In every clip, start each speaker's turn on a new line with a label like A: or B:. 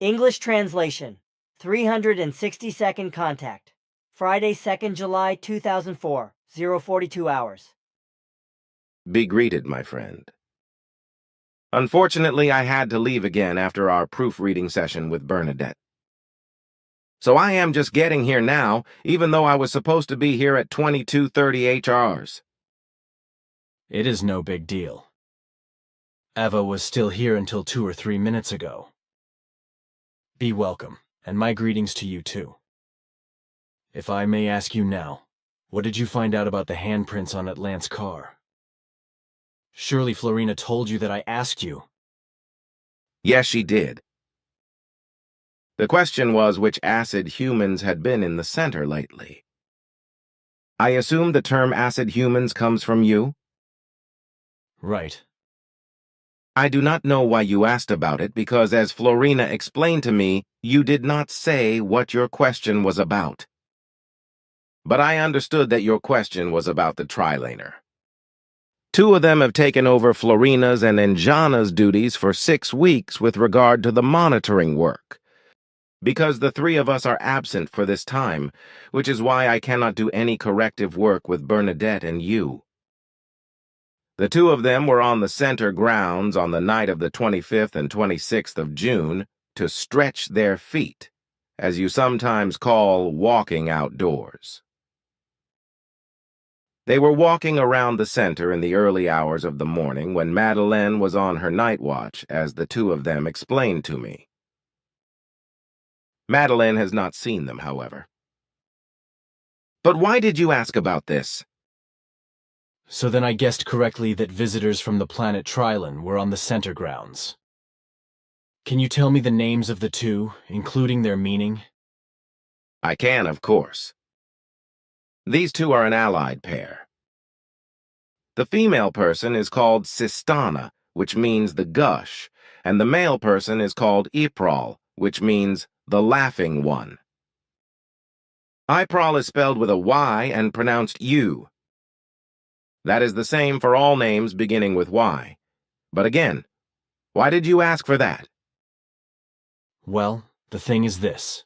A: English translation. 360-second contact. Friday, 2nd July 2004, 042 hours.
B: Be greeted, my friend. Unfortunately, I had to leave again after our proofreading session with Bernadette. So I am just getting here now, even though I was supposed to be here at 22:30 HRs.
C: It is no big deal. Eva was still here until 2 or 3 minutes ago. Be welcome, and my greetings to you too. If I may ask you now, what did you find out about the handprints on Atlant's car? Surely Florina told you that I asked you.
B: Yes, she did. The question was which acid humans had been in the center lately. I assume the term acid humans comes from you?
C: Right.
B: I do not know why you asked about it because, as Florina explained to me, you did not say what your question was about. But I understood that your question was about the Trilaner. 2 of them have taken over Florina's and Enjana's duties for 6 weeks with regard to the monitoring work. Because the 3 of us are absent for this time, which is why I cannot do any corrective work with Bernadette and you. The 2 of them were on the center grounds on the night of the 25th and 26th of June to stretch their feet, as you sometimes call walking outdoors. They were walking around the center in the early hours of the morning when Madeleine was on her night watch, as the 2 of them explained to me. Madeleine has not seen them, however. But why did you ask about this?
C: So then I guessed correctly that visitors from the planet Trilon were on the center grounds. Can you tell me the names of the 2, including their meaning?
B: I can, of course. These 2 are an allied pair. The female person is called Sistana, which means the gush, and the male person is called Ipral, which means the laughing one. Ipral is spelled with a Y and pronounced U. That is the same for all names beginning with Y. But again, why did you ask for that?
C: Well, the thing is this.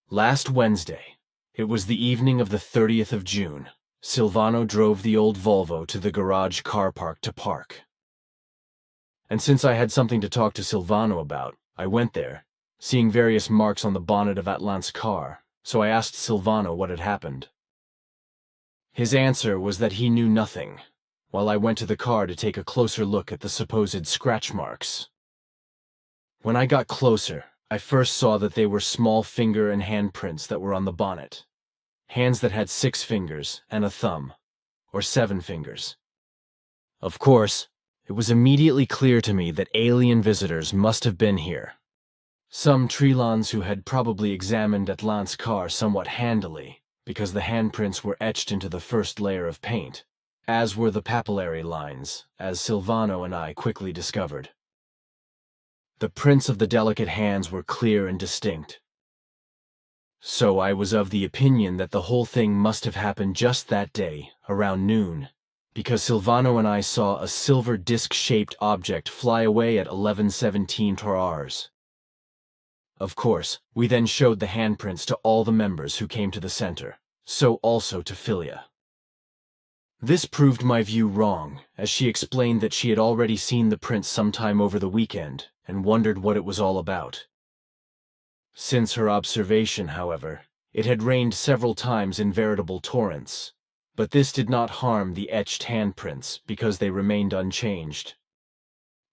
C: Last Wednesday, it was the evening of the 30th of June, Silvano drove the old Volvo to the garage car park to park. And since I had something to talk to Silvano about, I went there, seeing various marks on the bonnet of Atlant's car, so I asked Silvano what had happened. His answer was that he knew nothing, while I went to the car to take a closer look at the supposed scratch marks. When I got closer, I first saw that they were small finger and hand prints that were on the bonnet. Hands that had 6 fingers and a thumb, or 7 fingers. Of course, it was immediately clear to me that alien visitors must have been here. Some Trilons who had probably examined Atlant's car somewhat handily, because the handprints were etched into the first layer of paint, as were the papillary lines, as Silvano and I quickly discovered. The prints of the delicate hands were clear and distinct. So I was of the opinion that the whole thing must have happened just that day, around noon, because Silvano and I saw a silver disc-shaped object fly away at 11:17 hours. Of course, we then showed the handprints to all the members who came to the center, so also to Philia. This proved my view wrong, as she explained that she had already seen the prints sometime over the weekend and wondered what it was all about. Since her observation, however, it had rained several times in veritable torrents, but this did not harm the etched handprints because they remained unchanged.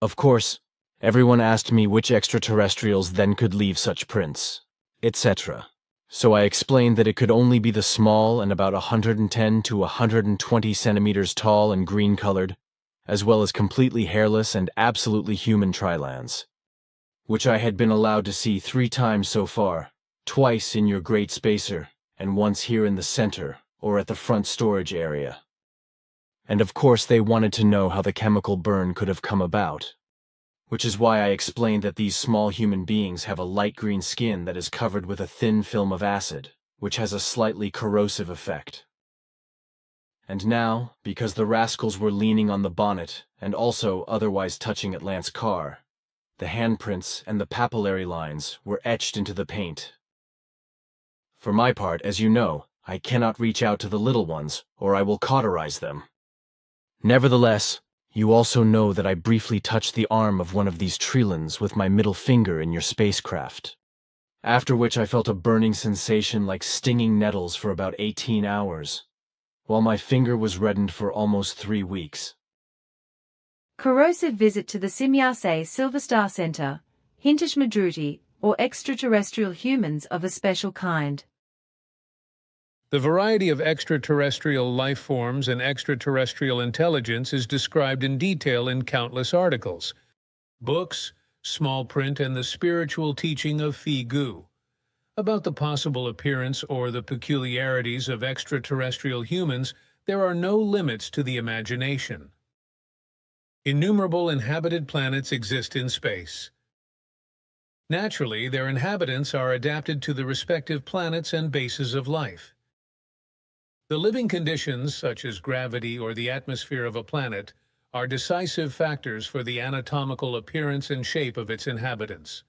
C: Of course, everyone asked me which extraterrestrials then could leave such prints, etc. So I explained that it could only be the small and about 110 to 120 centimeters tall and green-colored, as well as completely hairless and absolutely human Trilans, which I had been allowed to see 3 times so far, twice in your great spacer, and once here in the center, or at the front storage area. And of course they wanted to know how the chemical burn could have come about, which is why I explained that these small human beings have a light green skin that is covered with a thin film of acid, which has a slightly corrosive effect. And now, because the rascals were leaning on the bonnet, and also otherwise touching Atlant's car, The handprints and the papillary lines were etched into the paint. For my part, as you know, I cannot reach out to the little ones, or I will cauterize them. Nevertheless, you also know that I briefly touched the arm of one of these Trilans with my middle finger in your spacecraft, after which I felt a burning sensation like stinging nettles for about 18 hours, while my finger was reddened for almost 3 weeks.
D: Corrosive visit to the Simyase Silver Star Center, Hintish Madruti, or extraterrestrial humans of a special kind.
E: The variety of extraterrestrial life forms and extraterrestrial intelligence is described in detail in countless articles, books, small print, and the spiritual teaching of Phi Gu. About the possible appearance or the peculiarities of extraterrestrial humans, there are no limits to the imagination. Innumerable inhabited planets exist in space. Naturally, their inhabitants are adapted to the respective planets and bases of life. The living conditions, such as gravity or the atmosphere of a planet, are decisive factors for the anatomical appearance and shape of its inhabitants.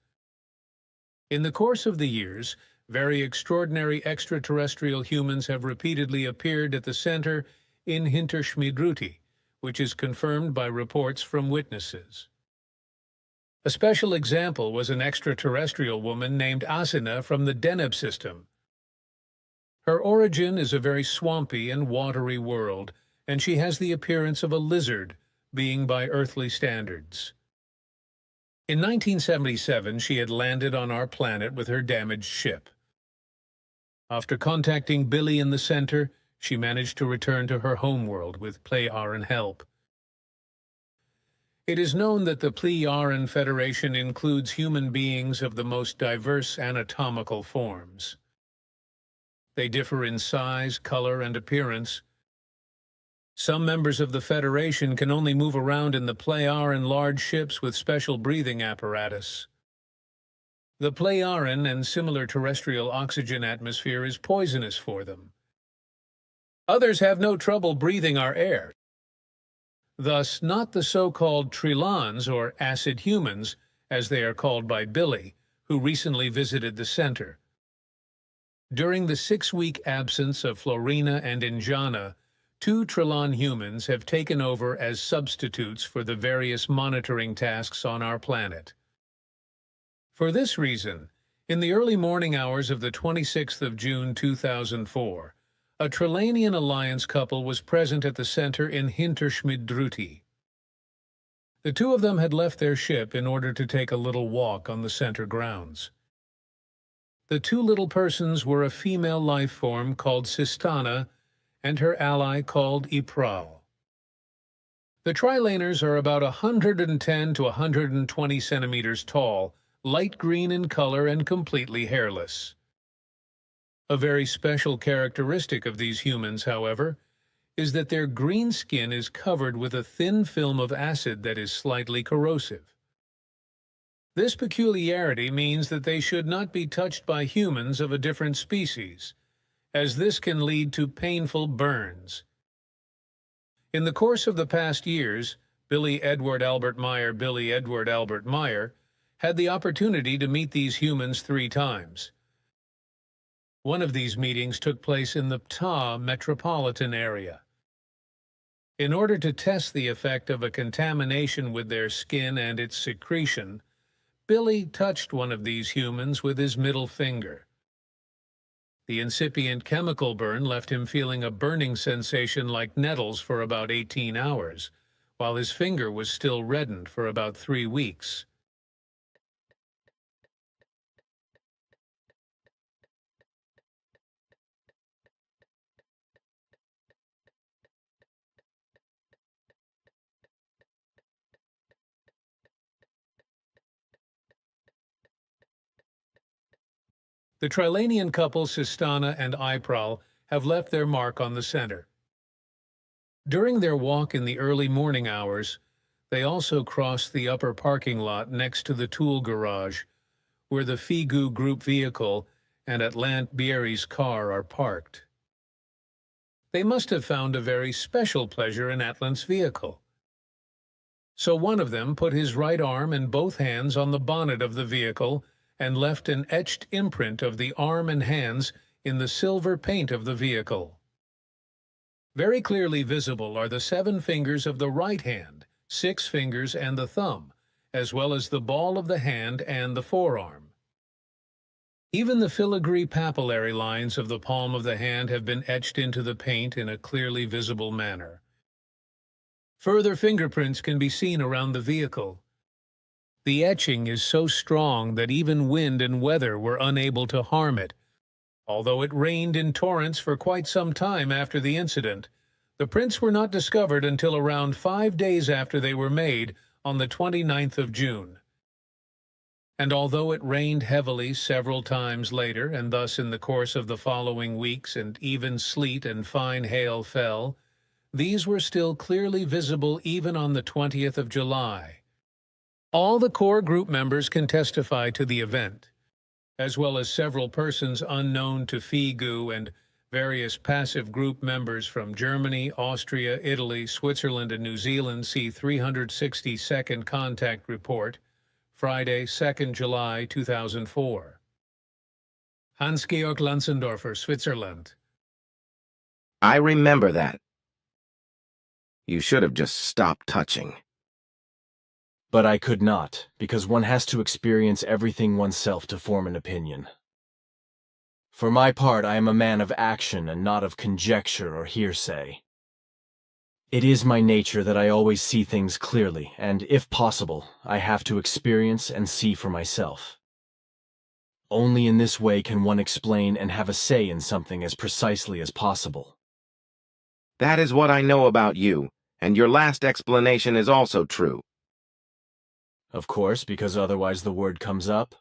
E: In the course of the years, very extraordinary extraterrestrial humans have repeatedly appeared at the center in Hinterschmidruti, which is confirmed by reports from witnesses. A special example was an extraterrestrial woman named Asina from the Deneb system. Her origin is a very swampy and watery world, and she has the appearance of a lizard, being by earthly standards. In 1977, she had landed on our planet with her damaged ship. After contacting Billy in the center, she managed to return to her homeworld with Plejaren help. It is known that the Plejaren Federation includes human beings of the most diverse anatomical forms. They differ in size, color, and appearance. Some members of the Federation can only move around in the Plejaren large ships with special breathing apparatus. The Plejaren and similar terrestrial oxygen atmosphere is poisonous for them. Others have no trouble breathing our air. Thus, not the so-called Trilans or acid humans, as they are called by Billy, who recently visited the center. During the 6-week absence of Florina and Injana, 2 Trilan humans have taken over as substitutes for the various monitoring tasks on our planet. For this reason, in the early morning hours of the 26th of June 2004, a Trilanian alliance couple was present at the center in Hinterschmidruti. The 2 of them had left their ship in order to take a little walk on the center grounds. The 2 little persons were a female life form called Sistana and her ally called Ipral. The Trilaners are about 110 to 120 centimeters tall, light green in color, and completely hairless. A very special characteristic of these humans, however, is that their green skin is covered with a thin film of acid that is slightly corrosive. This peculiarity means that they should not be touched by humans of a different species, as this can lead to painful burns. In the course of the past years, Billy Edward Albert Meier had the opportunity to meet these humans 3 times. One of these meetings took place in the Ptah metropolitan area. In order to test the effect of a contamination with their skin and its secretion, Billy touched one of these humans with his middle finger. The incipient chemical burn left him feeling a burning sensation like nettles for about 18 hours, while his finger was still reddened for about 3 weeks. The Trilanian couple Sistana and Ipral have left their mark on the center. During their walk in the early morning hours, they also crossed the upper parking lot next to the tool garage, where the Phi Gu group vehicle and Atlant Bieri's car are parked. They must have found a very special pleasure in Atlant's vehicle. So one of them put his right arm and both hands on the bonnet of the vehicle and left an etched imprint of the arm and hands in the silver paint of the vehicle. Very clearly visible are the 7 fingers of the right hand, 6 fingers and the thumb, as well as the ball of the hand and the forearm. Even the filigree papillary lines of the palm of the hand have been etched into the paint in a clearly visible manner. Further fingerprints can be seen around the vehicle. The etching is so strong that even wind and weather were unable to harm it. Although it rained in torrents for quite some time after the incident, the prints were not discovered until around 5 days after they were made on the 29th of June. And although it rained heavily several times later, and thus in the course of the following weeks, and even sleet and fine hail fell, these were still clearly visible even on the 20th of July. All the core group members can testify to the event, as well as several persons unknown to FIGU and various passive group members from Germany, Austria, Italy, Switzerland, and New Zealand. See 362nd Contact Report, Friday, 2nd July 2004. Hans-Georg Lanzendorfer, Switzerland.
B: I remember that. You should have just stopped touching.
C: But I could not, because one has to experience everything oneself to form an opinion. For my part, I am a man of action and not of conjecture or hearsay. It is my nature that I always see things clearly, and, if possible, I have to experience and see for myself. Only in this way can one explain and have a say in something as precisely as possible.
B: That is what I know about you, and your last explanation is also true.
C: Of course, because otherwise the word comes up.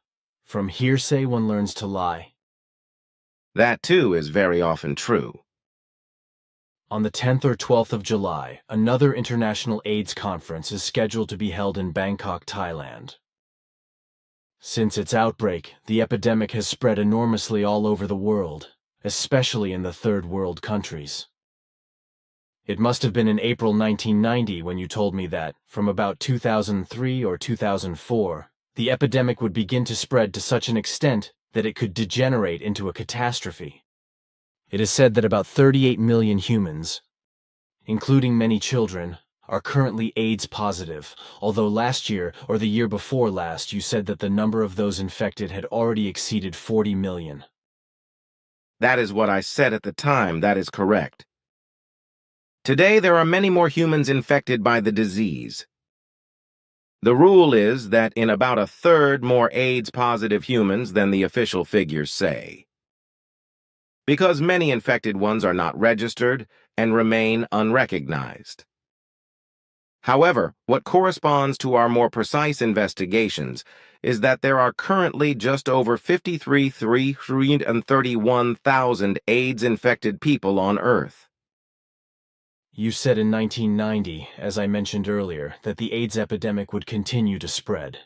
C: From hearsay one learns to lie.
B: That, too, is very often true.
C: On the 10th or 12th of July, another International AIDS Conference is scheduled to be held in Bangkok, Thailand. Since its outbreak, the epidemic has spread enormously all over the world, especially in the third world countries. It must have been in April 1990 when you told me that, from about 2003 or 2004, the epidemic would begin to spread to such an extent that it could degenerate into a catastrophe. It is said that about 38 million humans, including many children, are currently AIDS positive, although last year or the year before last you said that the number of those infected had already exceeded 40 million.
B: That is what I said at the time. That is correct. Today, there are many more humans infected by the disease. The rule is that in about a third more AIDS-positive humans than the official figures say. Because many infected ones are not registered and remain unrecognized. However, what corresponds to our more precise investigations is that there are currently just over 331,000 AIDS-infected people on Earth.
C: You said in 1990, as I mentioned earlier, that the AIDS epidemic would continue to spread.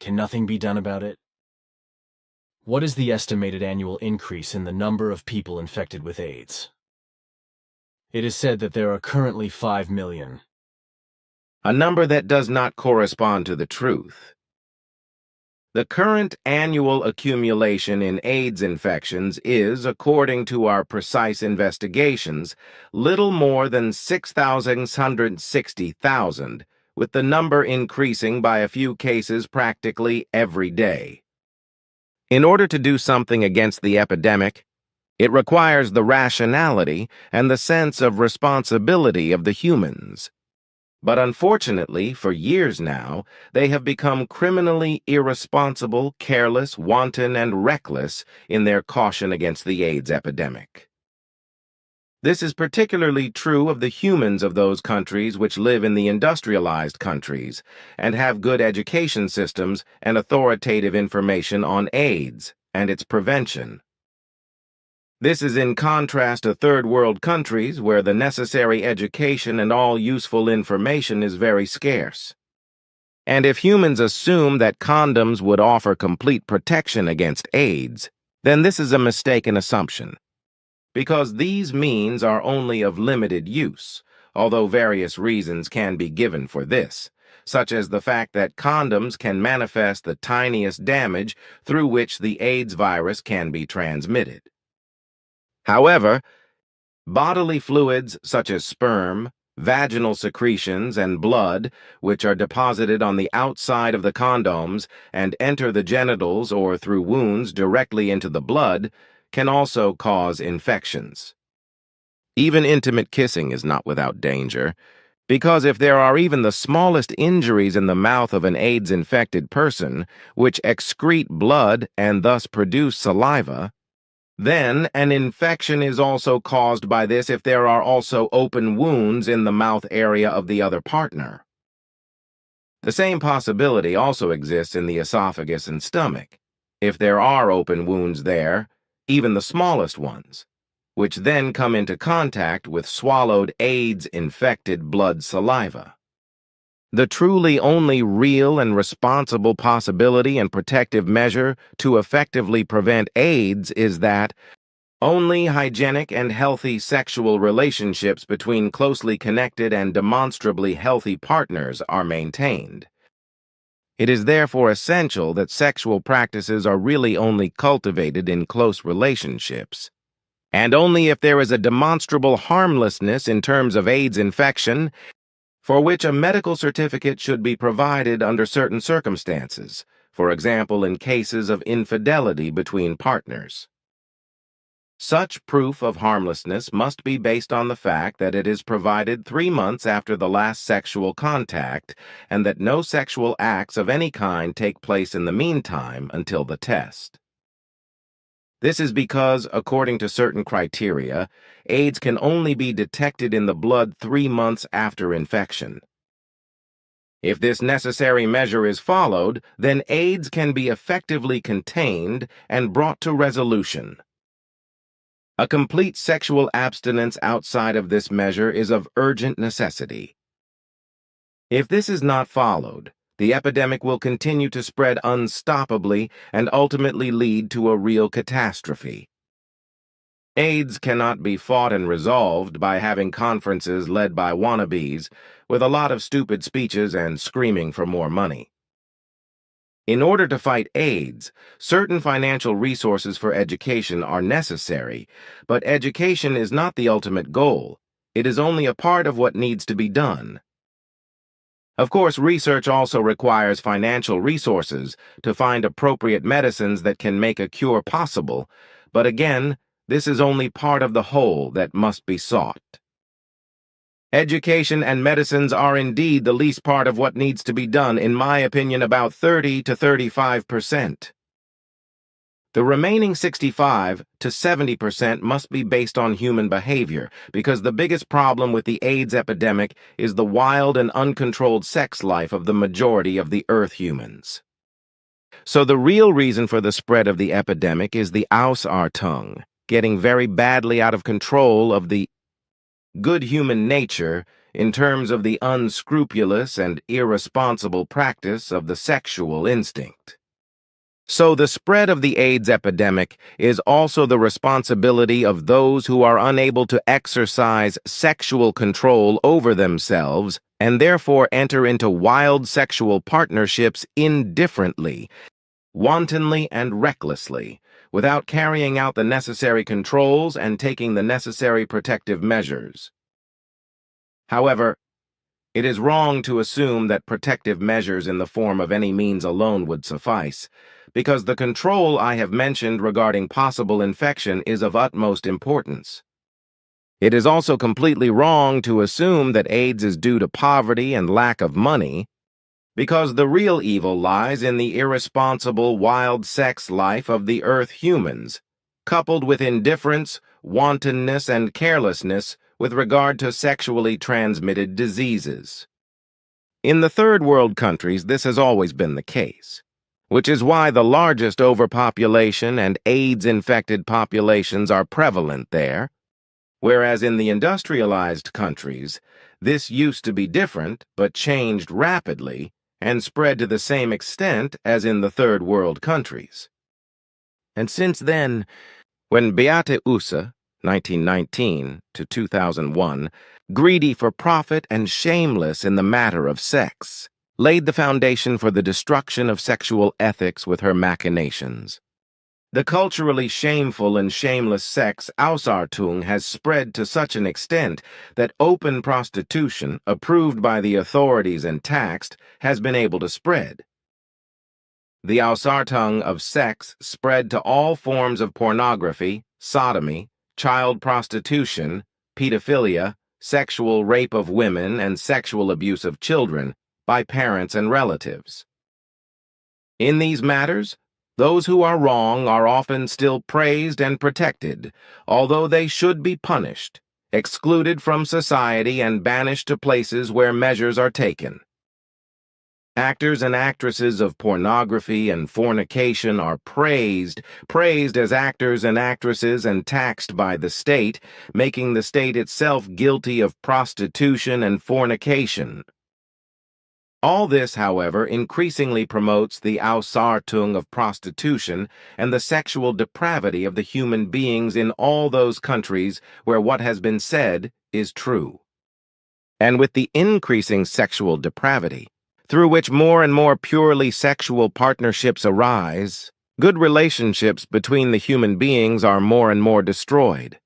C: Can nothing be done about it? What is the estimated annual increase in the number of people infected with AIDS? It is said that there are currently 5 million.
B: A number that does not correspond to the truth. The current annual accumulation in AIDS infections is, according to our precise investigations, little more than 660,000, with the number increasing by a few cases practically every day. In order to do something against the epidemic, it requires the rationality and the sense of responsibility of the humans. But unfortunately, for years now, they have become criminally irresponsible, careless, wanton, and reckless in their caution against the AIDS epidemic. This is particularly true of the humans of those countries which live in the industrialized countries and have good education systems and authoritative information on AIDS and its prevention. This is in contrast to third world countries where the necessary education and all useful information is very scarce. And if humans assume that condoms would offer complete protection against AIDS, then this is a mistaken assumption, because these means are only of limited use, although various reasons can be given for this, such as the fact that condoms can manifest the tiniest damage through which the AIDS virus can be transmitted. However, bodily fluids such as sperm, vaginal secretions, and blood, which are deposited on the outside of the condoms and enter the genitals or through wounds directly into the blood, can also cause infections. Even intimate kissing is not without danger, because if there are even the smallest injuries in the mouth of an AIDS-infected person, which excrete blood and thus produce saliva, then an infection is also caused by this if there are also open wounds in the mouth area of the other partner. The same possibility also exists in the esophagus and stomach, if there are open wounds there, even the smallest ones, which then come into contact with swallowed AIDS-infected blood saliva. The truly only real and responsible possibility and protective measure to effectively prevent AIDS is that only hygienic and healthy sexual relationships between closely connected and demonstrably healthy partners are maintained. It is therefore essential that sexual practices are really only cultivated in close relationships, and only if there is a demonstrable harmlessness in terms of AIDS infection, for which a medical certificate should be provided under certain circumstances, for example in cases of infidelity between partners. Such proof of harmlessness must be based on the fact that it is provided 3 months after the last sexual contact and that no sexual acts of any kind take place in the meantime until the test. This is because, according to certain criteria, AIDS can only be detected in the blood 3 months after infection. If this necessary measure is followed, then AIDS can be effectively contained and brought to resolution. A complete sexual abstinence outside of this measure is of urgent necessity. If this is not followed, the epidemic will continue to spread unstoppably and ultimately lead to a real catastrophe. AIDS cannot be fought and resolved by having conferences led by wannabes with a lot of stupid speeches and screaming for more money. In order to fight AIDS, certain financial resources for education are necessary, but education is not the ultimate goal. It is only a part of what needs to be done. Of course, research also requires financial resources to find appropriate medicines that can make a cure possible, but again, this is only part of the whole that must be sought. Education and medicines are indeed the least part of what needs to be done, in my opinion, about 30 to 35%. The remaining 65 to 70% must be based on human behavior, because the biggest problem with the AIDS epidemic is the wild and uncontrolled sex life of the majority of the Earth humans. So the real reason for the spread of the epidemic is the Ausartung, getting very badly out of control of the good human nature in terms of the unscrupulous and irresponsible practice of the sexual instinct. So the spread of the AIDS epidemic is also the responsibility of those who are unable to exercise sexual control over themselves and therefore enter into wild sexual partnerships indifferently, wantonly and recklessly, without carrying out the necessary controls and taking the necessary protective measures. However, it is wrong to assume that protective measures in the form of any means alone would suffice, because the control I have mentioned regarding possible infection is of utmost importance. It is also completely wrong to assume that AIDS is due to poverty and lack of money, because the real evil lies in the irresponsible wild sex life of the Earth humans, coupled with indifference, wantonness, and carelessness with regard to sexually transmitted diseases. In the third world countries, this has always been the case, which is why the largest overpopulation and AIDS-infected populations are prevalent there, whereas in the industrialized countries, this used to be different but changed rapidly and spread to the same extent as in the third world countries. And since then, when Beate Uhse, 1919 to 2001, greedy for profit and shameless in the matter of sex, laid the foundation for the destruction of sexual ethics with her machinations. The culturally shameful and shameless sex Ausartung has spread to such an extent that open prostitution, approved by the authorities and taxed, has been able to spread. The Ausartung of sex spread to all forms of pornography, sodomy, child prostitution, pedophilia, sexual rape of women, and sexual abuse of children by parents and relatives. In these matters, those who are wrong are often still praised and protected, although they should be punished, excluded from society, and banished to places where measures are taken. Actors and actresses of pornography and fornication are praised as actors and actresses and taxed by the state, making the state itself guilty of prostitution and fornication. All this, however, increasingly promotes the Ausartung of prostitution and the sexual depravity of the human beings in all those countries where what has been said is true. And with the increasing sexual depravity, through which more and more purely sexual partnerships arise, good relationships between the human beings are more and more destroyed,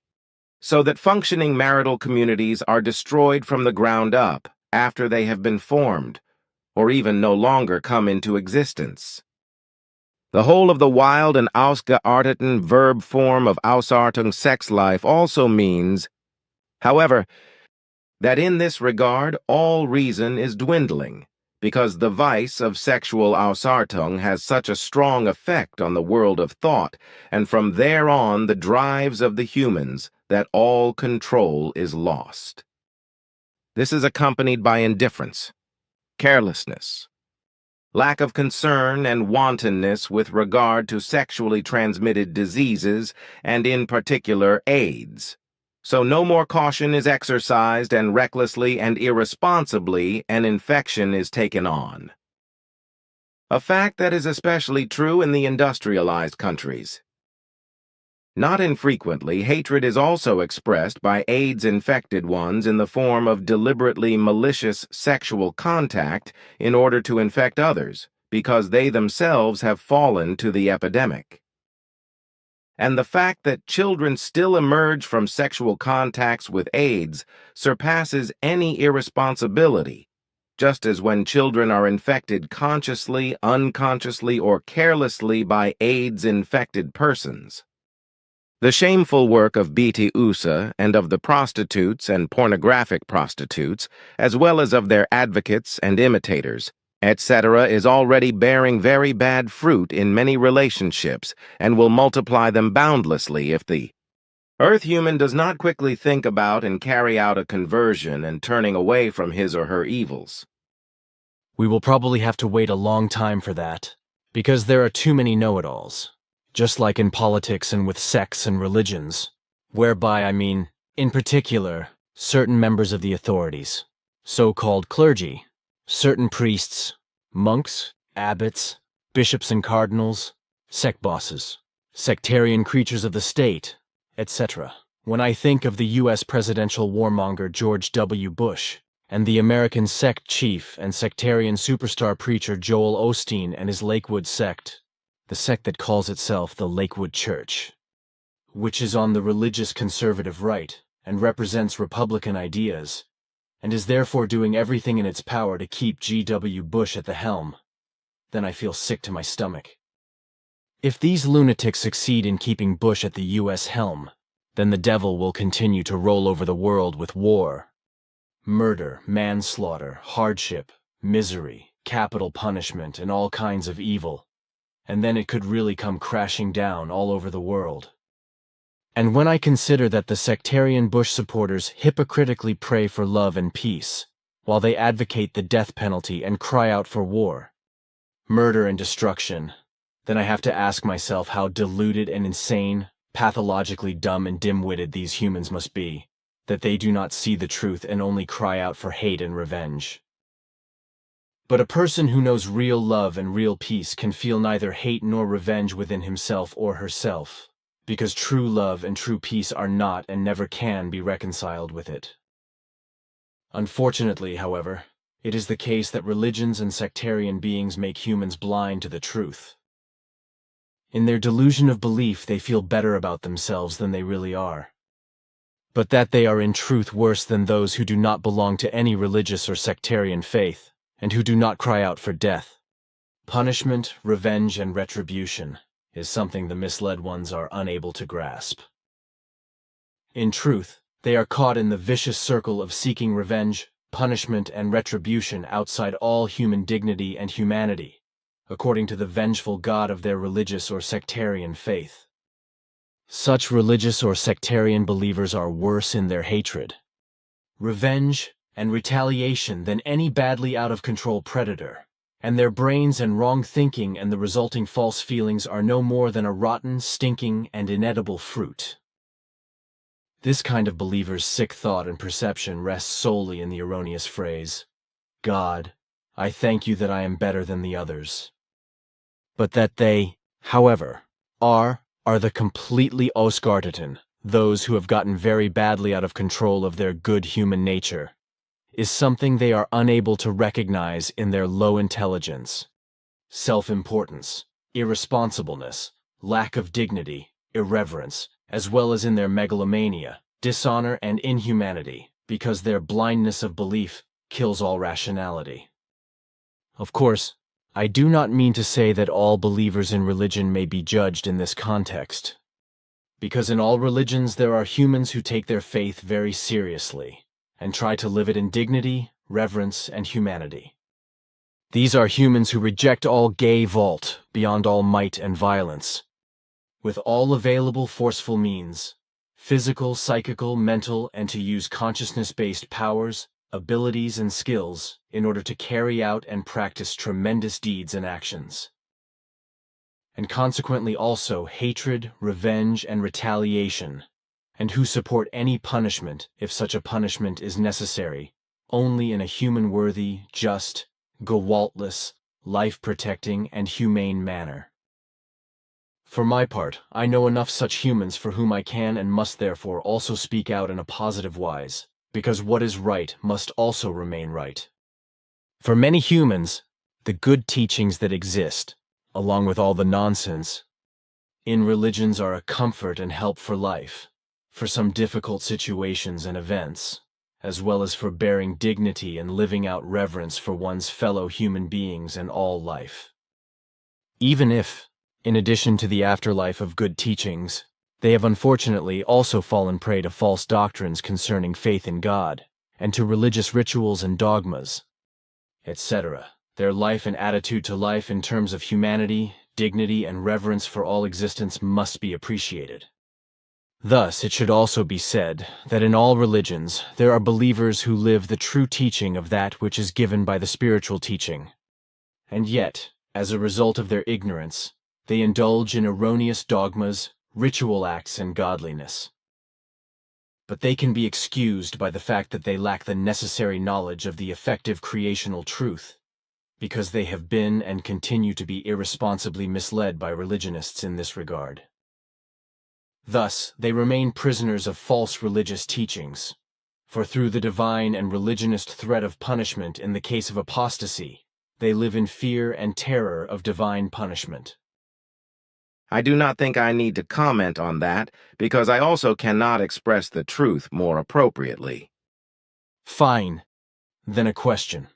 B: so that functioning marital communities are destroyed from the ground up after they have been formed, or even no longer come into existence. The whole of the wild and ausgearteten verb form of Ausartung sex life also means, however, that in this regard all reason is dwindling, because the vice of sexual Ausartung has such a strong effect on the world of thought, and from there on the drives of the humans, that all control is lost. This is accompanied by indifference, carelessness, lack of concern and wantonness with regard to sexually transmitted diseases, and in particular AIDS. So no more caution is exercised, and recklessly and irresponsibly an infection is taken on. A fact that is especially true in the industrialized countries. Not infrequently, hatred is also expressed by AIDS-infected ones in the form of deliberately malicious sexual contact in order to infect others, because they themselves have fallen to the epidemic. And the fact that children still emerge from sexual contacts with AIDS surpasses any irresponsibility, just as when children are infected consciously, unconsciously, or carelessly by AIDS-infected persons. The shameful work of BT USA and of the prostitutes and pornographic prostitutes, as well as of their advocates and imitators, etc., is already bearing very bad fruit in many relationships and will multiply them boundlessly if the Earth human does not quickly think about and carry out a conversion and turning away from his or her evils.
C: We will probably have to wait a long time for that, because there are too many know-it-alls, just like in politics and with sects and religions, whereby I mean, in particular, certain members of the authorities, so-called clergy, certain priests, monks, abbots, bishops and cardinals, sect bosses, sectarian creatures of the state, etc. When I think of the U.S. presidential warmonger George W. Bush, and the American sect chief and sectarian superstar preacher Joel Osteen and his Lakewood sect, the sect that calls itself the Lakewood Church, which is on the religious conservative right and represents Republican ideas, and is therefore doing everything in its power to keep G.W. Bush at the helm, then I feel sick to my stomach. If these lunatics succeed in keeping Bush at the U.S. helm, then the devil will continue to roll over the world with war, murder, manslaughter, hardship, misery, capital punishment, and all kinds of evil, and then it could really come crashing down all over the world. And when I consider that the sectarian Bush supporters hypocritically pray for love and peace, while they advocate the death penalty and cry out for war, murder and destruction, then I have to ask myself how deluded and insane, pathologically dumb and dim-witted these humans must be, that they do not see the truth and only cry out for hate and revenge. But a person who knows real love and real peace can feel neither hate nor revenge within himself or herself, because true love and true peace are not and never can be reconciled with it. Unfortunately, however, it is the case that religions and sectarian beings make humans blind to the truth. In their delusion of belief, they feel better about themselves than they really are, but that they are in truth worse than those who do not belong to any religious or sectarian faith, and who do not cry out for death. Punishment, revenge, and retribution is something the misled ones are unable to grasp. In truth, they are caught in the vicious circle of seeking revenge, punishment, and retribution outside all human dignity and humanity, according to the vengeful god of their religious or sectarian faith. Such religious or sectarian believers are worse in their hatred, revenge, and retaliation than any badly out-of-control predator, and their brains and wrong thinking and the resulting false feelings are no more than a rotten, stinking, and inedible fruit. This kind of believer's sick thought and perception rests solely in the erroneous phrase, "God, I thank you that I am better than the others." But that they, however, are the completely osgarteten, those who have gotten very badly out of control of their good human nature, is something they are unable to recognize in their low intelligence, self-importance, irresponsibleness, lack of dignity, irreverence, as well as in their megalomania, dishonor, and inhumanity, because their blindness of belief kills all rationality. Of course, I do not mean to say that all believers in religion may be judged in this context, because in all religions there are humans who take their faith very seriously and try to live it in dignity, reverence, and humanity. These are humans who reject all gay vault beyond all might and violence, with all available forceful means, physical, psychical, mental, and to use consciousness-based powers, abilities, and skills in order to carry out and practice tremendous deeds and actions. And consequently also hatred, revenge, and retaliation, and who support any punishment, if such a punishment is necessary, only in a human-worthy, just, gewaltless, life-protecting, and humane manner. For my part, I know enough such humans for whom I can and must therefore also speak out in a positive wise, because what is right must also remain right. For many humans, the good teachings that exist, along with all the nonsense, in religions are a comfort and help for life, for some difficult situations and events, as well as for bearing dignity and living out reverence for one's fellow human beings and all life. Even if, in addition to the afterlife of good teachings, they have unfortunately also fallen prey to false doctrines concerning faith in God, and to religious rituals and dogmas, etc. Their life and attitude to life in terms of humanity, dignity, and reverence for all existence must be appreciated. Thus, it should also be said that in all religions there are believers who live the true teaching of that which is given by the spiritual teaching, and yet, as a result of their ignorance, they indulge in erroneous dogmas, ritual acts, and godliness. But they can be excused by the fact that they lack the necessary knowledge of the effective creational truth, because they have been and continue to be irresponsibly misled by religionists in this regard. Thus, they remain prisoners of false religious teachings, for through the divine and religionist threat of punishment in the case of apostasy, they live in fear and terror of divine punishment.
B: I do not think I need to comment on that, because I also cannot express the truth more appropriately.
C: Fine. Then a question.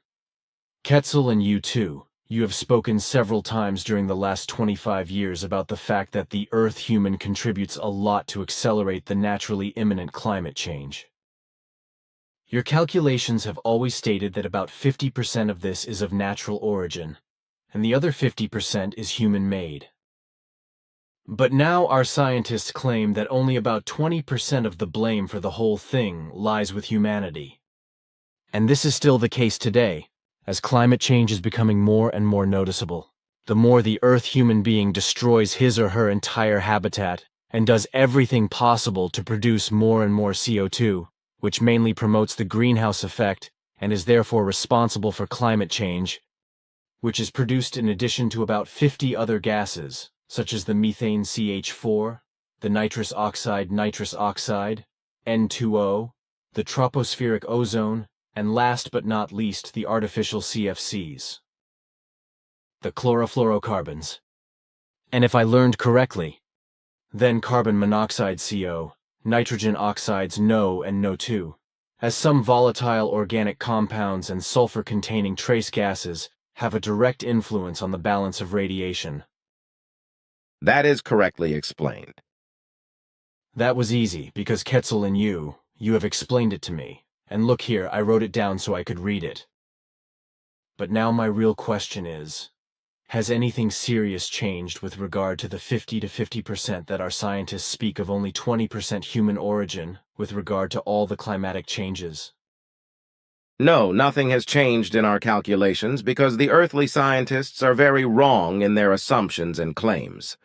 C: Quetzal, and you too, you have spoken several times during the last 25 years about the fact that the Earth human contributes a lot to accelerate the naturally imminent climate change. Your calculations have always stated that about 50% of this is of natural origin, and the other 50% is human-made. But now our scientists claim that only about 20% of the blame for the whole thing lies with humanity. And this is still the case today, as climate change is becoming more and more noticeable. The more the Earth human being destroys his or her entire habitat and does everything possible to produce more and more CO2, which mainly promotes the greenhouse effect and is therefore responsible for climate change, which is produced in addition to about 50 other gases, such as the methane CH4, the nitrous oxide, N2O, the tropospheric ozone, And last but not least, the artificial CFCs, the chlorofluorocarbons. And if I learned correctly, then carbon monoxide CO, nitrogen oxides NO and NO2, as some volatile organic compounds and sulfur-containing trace gases have a direct influence on the balance of radiation.
B: That is correctly explained.
C: That was easy, because Ketzel and you have explained it to me. And look here, I wrote it down so I could read it. But now my real question is, has anything serious changed with regard to the 50 to 50% that our scientists speak of only 20% human origin with regard to all the climatic changes?
B: No, nothing has changed in our calculations because the earthly scientists are very wrong in their assumptions and claims.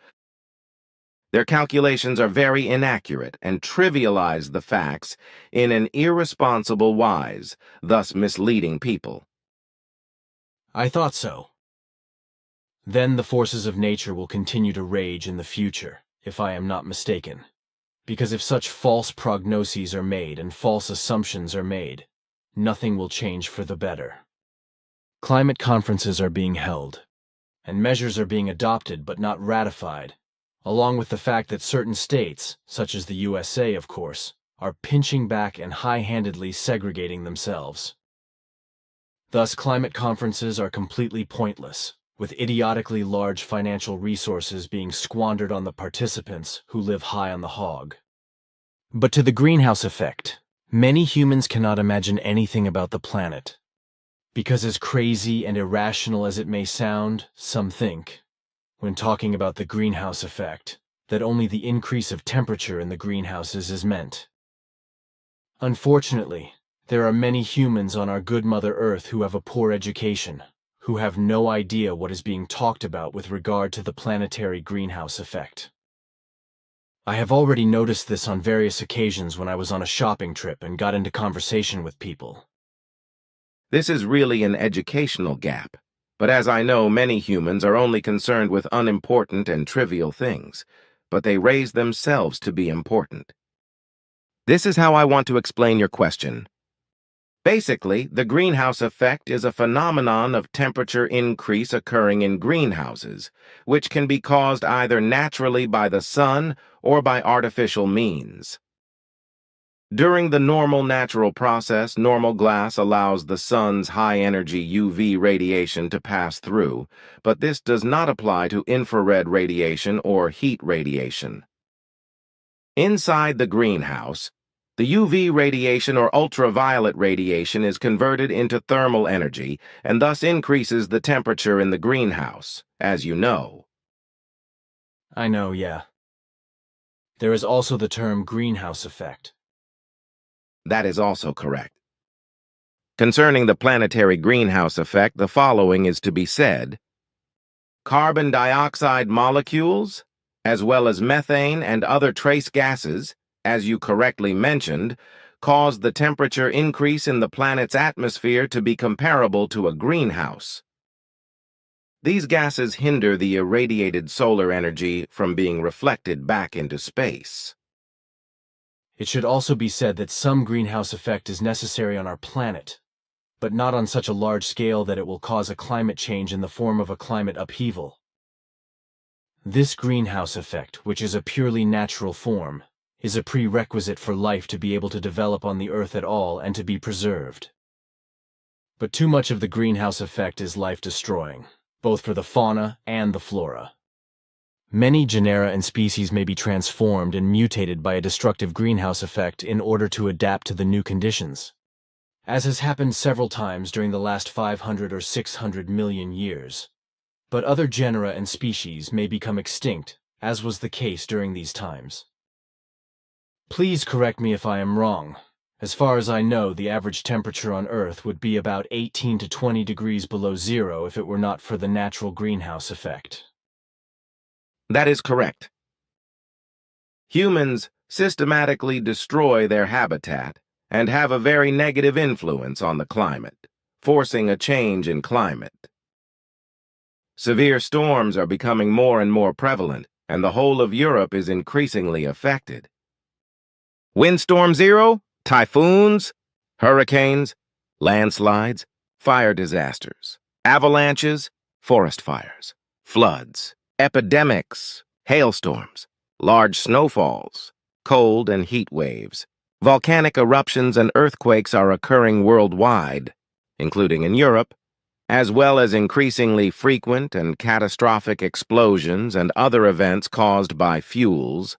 B: Their calculations are very inaccurate and trivialize the facts in an irresponsible wise, thus misleading people.
C: I thought so. Then the forces of nature will continue to rage in the future, if I am not mistaken. Because if such false prognoses are made and false assumptions are made, nothing will change for the better. Climate conferences are being held, and measures are being adopted but not ratified, along with the fact that certain states, such as the USA, of course, are pinching back and high-handedly segregating themselves. Thus, climate conferences are completely pointless, with idiotically large financial resources being squandered on the participants who live high on the hog. But to the greenhouse effect, many humans cannot imagine anything about the planet. Because as crazy and irrational as it may sound, some think, when talking about the greenhouse effect, that only the increase of temperature in the greenhouses is meant. Unfortunately, there are many humans on our good Mother Earth who have a poor education, who have no idea what is being talked about with regard to the planetary greenhouse effect. I have already noticed this on various occasions when I was on a shopping trip and got into conversation with people.
B: This is really an educational gap, but as I know, many humans are only concerned with unimportant and trivial things, but they raise themselves to be important. This is how I want to explain your question. Basically, the greenhouse effect is a phenomenon of temperature increase occurring in greenhouses, which can be caused either naturally by the sun or by artificial means. During the normal natural process, normal glass allows the sun's high-energy UV radiation to pass through, but this does not apply to infrared radiation or heat radiation. Inside the greenhouse, the UV radiation or ultraviolet radiation is converted into thermal energy and thus increases the temperature in the greenhouse, as you know.
C: I know, yeah. There is also the term greenhouse effect.
B: That is also correct. Concerning the planetary greenhouse effect, the following is to be said. Carbon dioxide molecules, as well as methane and other trace gases, as you correctly mentioned, cause the temperature increase in the planet's atmosphere to be comparable to a greenhouse. These gases hinder the irradiated solar energy from being reflected back into space.
C: It should also be said that some greenhouse effect is necessary on our planet, but not on such a large scale that it will cause a climate change in the form of a climate upheaval. This greenhouse effect, which is a purely natural form, is a prerequisite for life to be able to develop on the Earth at all and to be preserved. But too much of the greenhouse effect is life-destroying, both for the fauna and the flora. Many genera and species may be transformed and mutated by a destructive greenhouse effect in order to adapt to the new conditions, as has happened several times during the last 500 or 600 million years. But other genera and species may become extinct, as was the case during these times. Please correct me if I am wrong. As far as I know, the average temperature on Earth would be about 18 to 20 degrees below zero if it were not for the natural greenhouse effect.
B: That is correct. Humans systematically destroy their habitat and have a very negative influence on the climate, forcing a change in climate. Severe storms are becoming more and more prevalent, and the whole of Europe is increasingly affected. Windstorm zero, typhoons, hurricanes, landslides, fire disasters, avalanches, forest fires, floods, epidemics, hailstorms, large snowfalls, cold and heat waves. Volcanic eruptions and earthquakes are occurring worldwide, including in Europe, as well as increasingly frequent and catastrophic explosions and other events caused by fuels,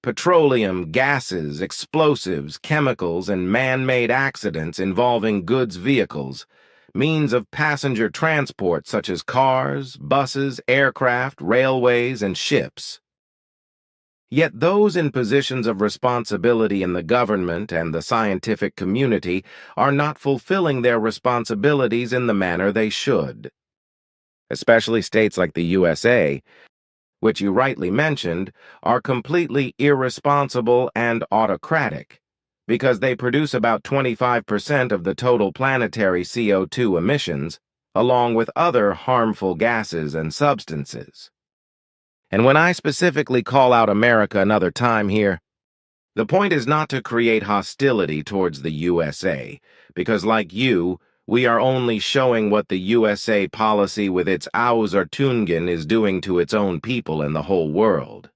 B: petroleum, gases, explosives, chemicals, and man-made accidents involving goods vehicles, means of passenger transport such as cars, buses, aircraft, railways, and ships. Yet those in positions of responsibility in the government and the scientific community are not fulfilling their responsibilities in the manner they should. Especially states like the USA, which you rightly mentioned, are completely irresponsible and autocratic, because they produce about 25% of the total planetary CO2 emissions, along with other harmful gases and substances. And when I specifically call out America another time here, the point is not to create hostility towards the USA, because like you, we are only showing what the USA policy with its Ausertungen is doing to its own people and the whole world.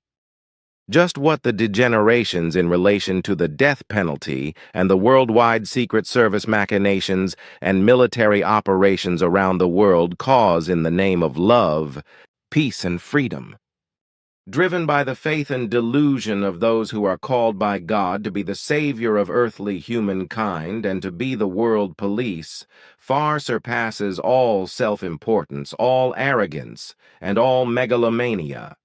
B: Just what the degenerations in relation to the death penalty and the worldwide Secret Service machinations and military operations around the world cause in the name of love, peace, and freedom. Driven by the faith and delusion of those who are called by God to be the savior of earthly humankind and to be the world police, far surpasses all self-importance, all arrogance, and all megalomania.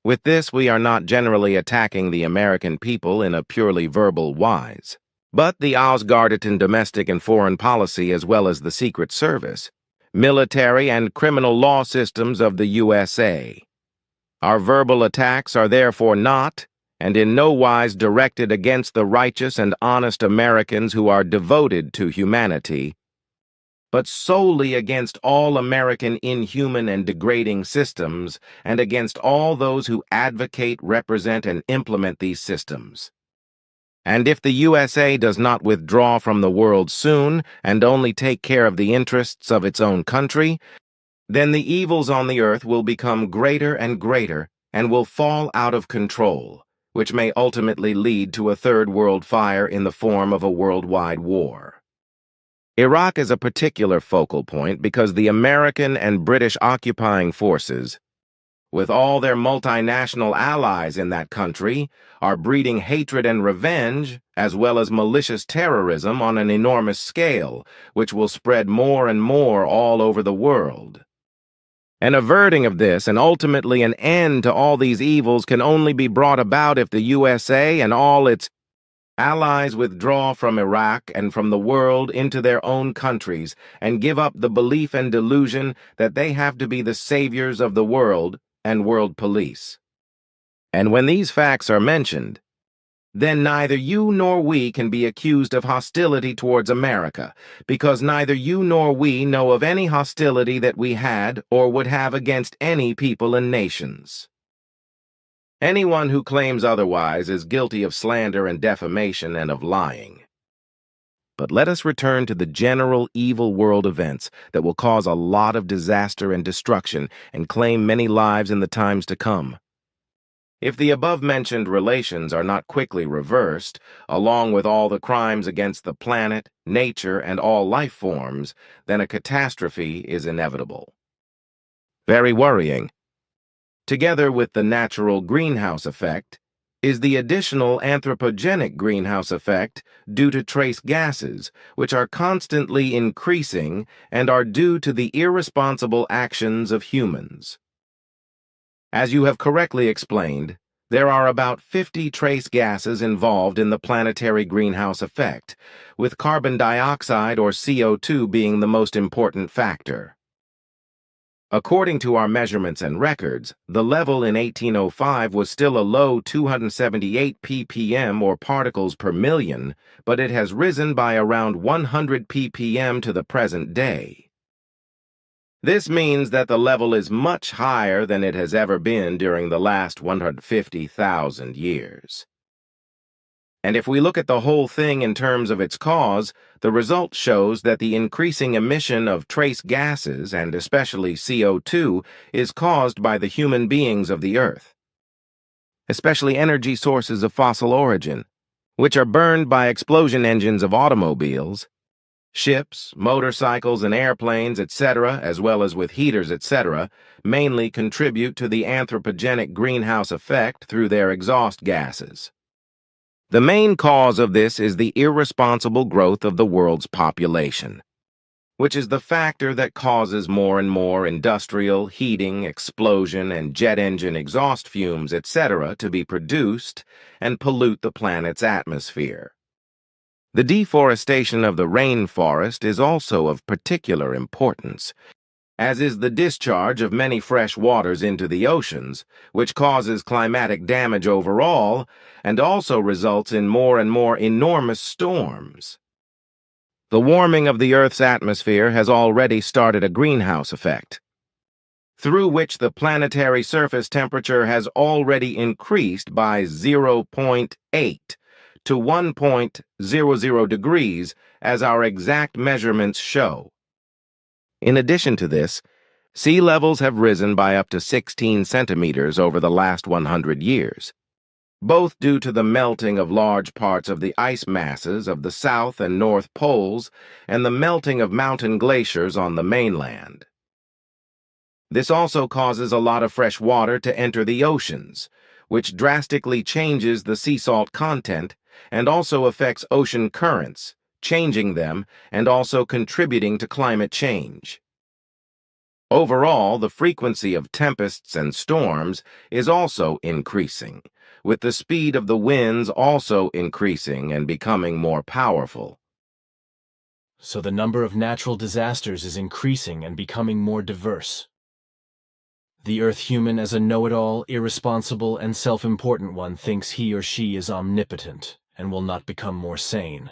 B: With this, we are not generally attacking the American people in a purely verbal wise, but the Ausgarditan domestic and foreign policy as well as the Secret Service, military and criminal law systems of the USA. Our verbal attacks are therefore not, and in no wise directed against the righteous and honest Americans who are devoted to humanity, but solely against all American inhuman and degrading systems, and against all those who advocate, represent, and implement these systems. And if the USA does not withdraw from the world soon, and only take care of the interests of its own country, then the evils on the earth will become greater and greater and will fall out of control, which may ultimately lead to a third world fire in the form of a worldwide war. Iraq is a particular focal point because the American and British occupying forces, with all their multinational allies in that country, are breeding hatred and revenge, as well as malicious terrorism on an enormous scale, which will spread more and more all over the world. An averting of this and ultimately an end to all these evils can only be brought about if the USA and all its allies withdraw from Iraq and from the world into their own countries and give up the belief and delusion that they have to be the saviors of the world and world police. And when these facts are mentioned, then neither you nor we can be accused of hostility towards America, because neither you nor we know of any hostility that we had or would have against any people and nations. Anyone who claims otherwise is guilty of slander and defamation and of lying. But let us return to the general evil world events that will cause a lot of disaster and destruction and claim many lives in the times to come. If the above-mentioned relations are not quickly reversed, along with all the crimes against the planet, nature, and all life forms, then a catastrophe is inevitable. Very worrying. Together with the natural greenhouse effect, is the additional anthropogenic greenhouse effect due to trace gases, which are constantly increasing and are due to the irresponsible actions of humans. As you have correctly explained, there are about 50 trace gases involved in the planetary greenhouse effect, with carbon dioxide or CO2 being the most important factor. According to our measurements and records, the level in 1805 was still a low 278 ppm or particles per million, but it has risen by around 100 ppm to the present day. This means that the level is much higher than it has ever been during the last 150,000 years. And if we look at the whole thing in terms of its cause, the result shows that the increasing emission of trace gases, and especially CO2, is caused by the human beings of the Earth, especially energy sources of fossil origin, which are burned by explosion engines of automobiles, ships, motorcycles, and airplanes, etc., as well as with heaters, etc., mainly contribute to the anthropogenic greenhouse effect through their exhaust gases. The main cause of this is the irresponsible growth of the world's population, which is the factor that causes more and more industrial, heating, explosion, and jet engine exhaust fumes, etc., to be produced and pollute the planet's atmosphere. The deforestation of the rainforest is also of particular importance, as is the discharge of many fresh waters into the oceans, which causes climatic damage overall and also results in more and more enormous storms. The warming of the Earth's atmosphere has already started a greenhouse effect, through which the planetary surface temperature has already increased by 0.8 to 1.00 degrees, as our exact measurements show. In addition to this, sea levels have risen by up to 16 centimeters over the last 100 years, both due to the melting of large parts of the ice masses of the South and North Poles and the melting of mountain glaciers on the mainland. This also causes a lot of fresh water to enter the oceans, which drastically changes the sea salt content and also affects ocean currents, changing them and also contributing to climate change. Overall, the frequency of tempests and storms is also increasing, with the speed of the winds also increasing and becoming more powerful.
C: So the number of natural disasters is increasing and becoming more diverse. The Earth human, as a know-it-all, irresponsible, and self-important one, thinks he or she is omnipotent and will not become more sane.